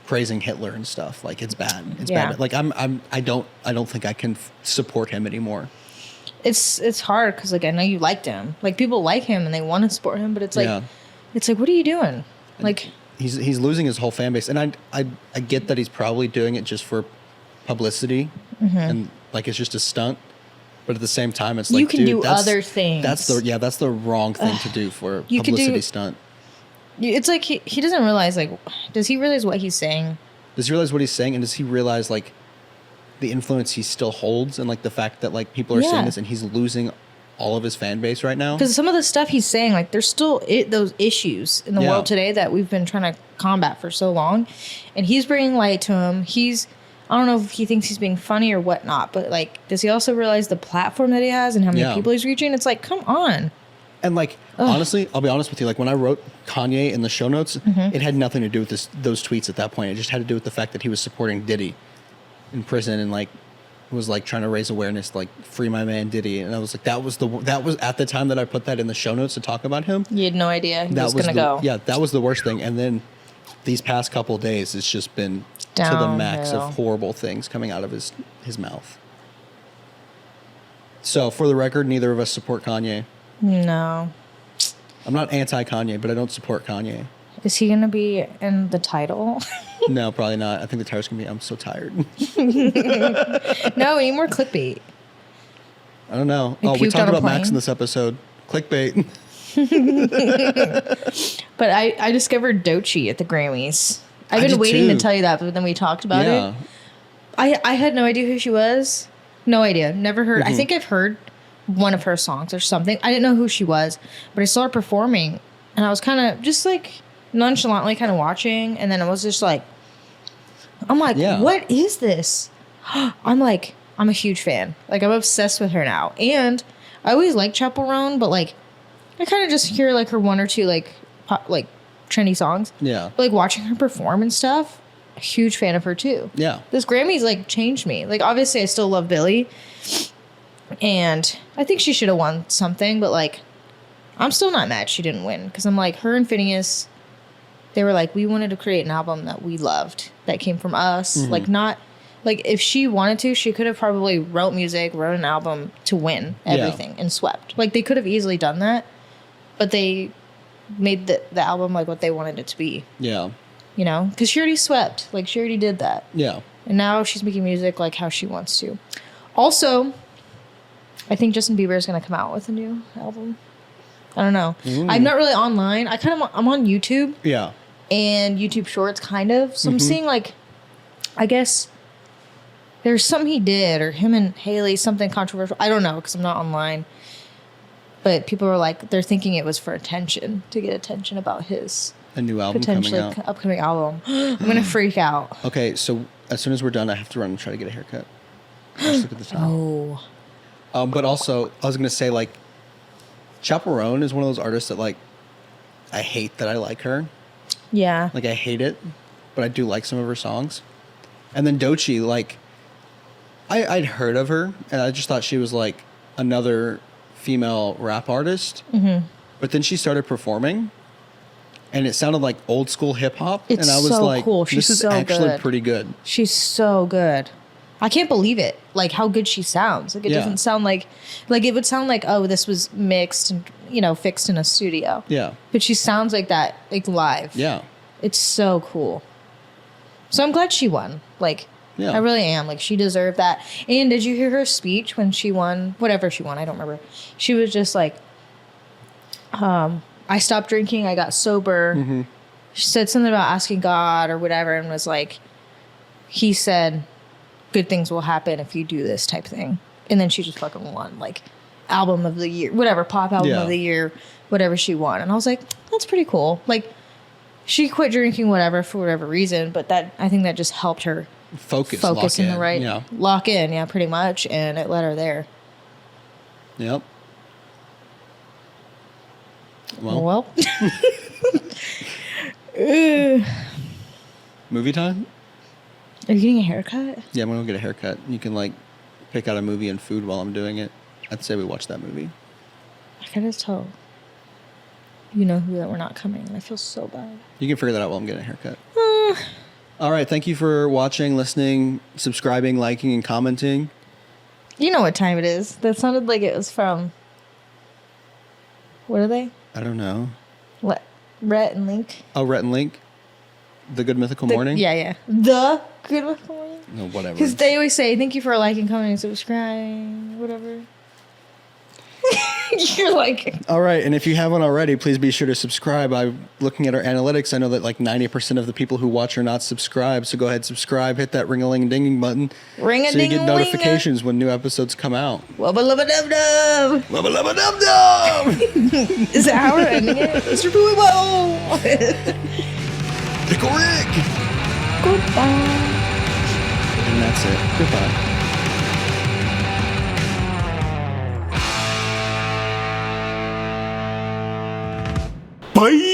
praising Hitler and stuff. Like it's bad. It's Yeah. bad. Like I don't think I can support him anymore. It's hard because like I know you liked him. Like people like him and they want to support him, but it's like Yeah. it's like what are you doing? Like He's losing his whole fan base, and I get that he's probably doing it just for publicity, and like it's just a stunt. But at the same time, it's like You can dude, do that's- other things. That's the wrong thing to do for a You could publicity do- stunt. it's like he doesn't realize like does he realize what he's saying? Does he realize what he's saying, and does he realize like the influence he still holds, and like the fact that like people are Yeah. saying this, and he's losing all of his fan base right now? Because some of the stuff he's saying, like, there's still those issues in the Yeah. world today that we've been trying to combat for so long. And he's bringing light to him. I don't know if he thinks he's being funny or whatnot, but, like, does he also realize the platform that he has and how many Yeah. people he's reaching? It's like, come on. And like honestly, I'll be honest with you. Like when I wrote Kanye in the show notes, it had nothing to do with those tweets at that point. It just had to do with the fact that he was supporting Diddy in prison and like was like trying to raise awareness, like free my man Diddy. And I was like, that was at the time that I put that in the show notes to talk about him. You had no idea he was going to the, go. Yeah, that was the worst thing. And then these past couple of days, it's just been to the max Downhill. of horrible things coming out of his mouth. So for the record, neither of us support Kanye. No. I'm not anti-Kanye, but I don't support Kanye. Is he going to be in the title? No, probably not. I think the title's going to be, I'm so tired. No, we need more clickbait. I don't know. He Oh, we puked talked on a about Max plane? in this episode. Clickbait. But I discovered Doechii at the Grammys. I've I been did waiting too. to tell you that, but then we talked about Yeah. it. I had no idea who she was. No idea. Never heard. Mm-hmm. I think I've heard one of her songs or something. I didn't know who she was, but I saw her performing, and I was kind of just like nonchalantly kind of watching, and then I was just like, I'm like, Yeah. what is this? I'm a huge fan. Like, I'm obsessed with her now. And I always liked Chaperone, but like, I kind of just hear like her one or two like pop, like trendy songs. Yeah. But like watching her perform and stuff, a huge fan of her too. Yeah. This Grammys like changed me. Like, obviously I still love Billie, and I think she should have won something, but like, I'm still not mad she didn't win, because I'm like, her and Phineas, they were like, we wanted to create an album that we loved, that came from us. Like, not like, if she wanted to, she could have probably wrote music, wrote an album to win everything and swept. Like, they could have easily done that, but they made the album like what they wanted it to be, Yeah. you know, because she already swept. Like, she already did that. Yeah. And now she's making music like how she wants to. Also, I think Justin Bieber is going to come out with a new album. I don't know. I'm not really online. I'm on YouTube Yeah. and YouTube Shorts, kind of. So I'm seeing like, I guess there's something he did, or him and Haley, something controversial. I don't know, because I'm not online. But people were like, they're thinking it was for attention, to get attention about his A new album coming potentially out. upcoming album. I'm going to freak out. Okay, so as soon as we're done, I have to run and try to get a haircut. Just look at the time. Oh. But also, I was gonna say, like, Chaperone is one of those artists that, like, I hate that I like her. Yeah. Like, I hate it, but I do like some of her songs. And then Doechii, like, I'd heard of her, and I just thought she was like another female rap artist. Mm-hmm. But then she started performing, and it sounded like old school hip hop. It's And I was so like, cool. She's this is so actually good. pretty good. She's so good. I can't believe it. Like, how good she sounds. Like, it Yeah. doesn't sound like it would sound like, oh, this was mixed and, you know, fixed in a studio. Yeah. But she sounds like that, like, live. Yeah. It's so cool. So I'm glad she won. Like, Yeah. I really am. Like, she deserved that. And did you hear her speech when she won? Whatever she won, I don't remember. She was just like, I stopped drinking, I got sober. Mm-hmm. She said something about asking God or whatever, and was like, he said, good things will happen if you do this type thing. And then she just fucking won, like, album of the year, whatever, pop album Yeah. of the year, whatever she won. And I was like, that's pretty cool. Like, she quit drinking, whatever, for whatever reason, but I think that just helped her Focus focus lock in the right, Yeah. lock in, yeah, pretty much. And it led her there. Yep. Well, Well, movie time? are you getting a haircut? Yeah, I'm gonna go get a haircut. You can, like, pick out a movie and food while I'm doing it. I'd say we watch that movie. I can just tell. You know who that we're not coming, and I feel so bad. You can figure that out while I'm getting a haircut. All right. Thank you for watching, listening, subscribing, liking, and commenting. You know what time it is. That sounded like it was from. What are they? I don't know. Rhett and Link. Oh, Rhett and Link. The Good Mythical Morning? Yeah, yeah. The Good Mythical Morning. No, whatever. Because they always say, thank you for liking, commenting, subscribing, whatever. You're like. All right. And if you haven't already, please be sure to subscribe. I'm looking at our analytics. I know that like 90% of the people who watch are not subscribed. So go ahead, subscribe, hit that ring-a-ling-dinging button. So you get Ring-a-ding-a-ling-a. notifications when new episodes come out. Wubba-lubba-dub-dub. Lubba-lubba-dub-dub! Is that how we're ending it? Mr. Booey-Bo! Pickle Rick! Goodbye. And that's it. Goodbye. Bye!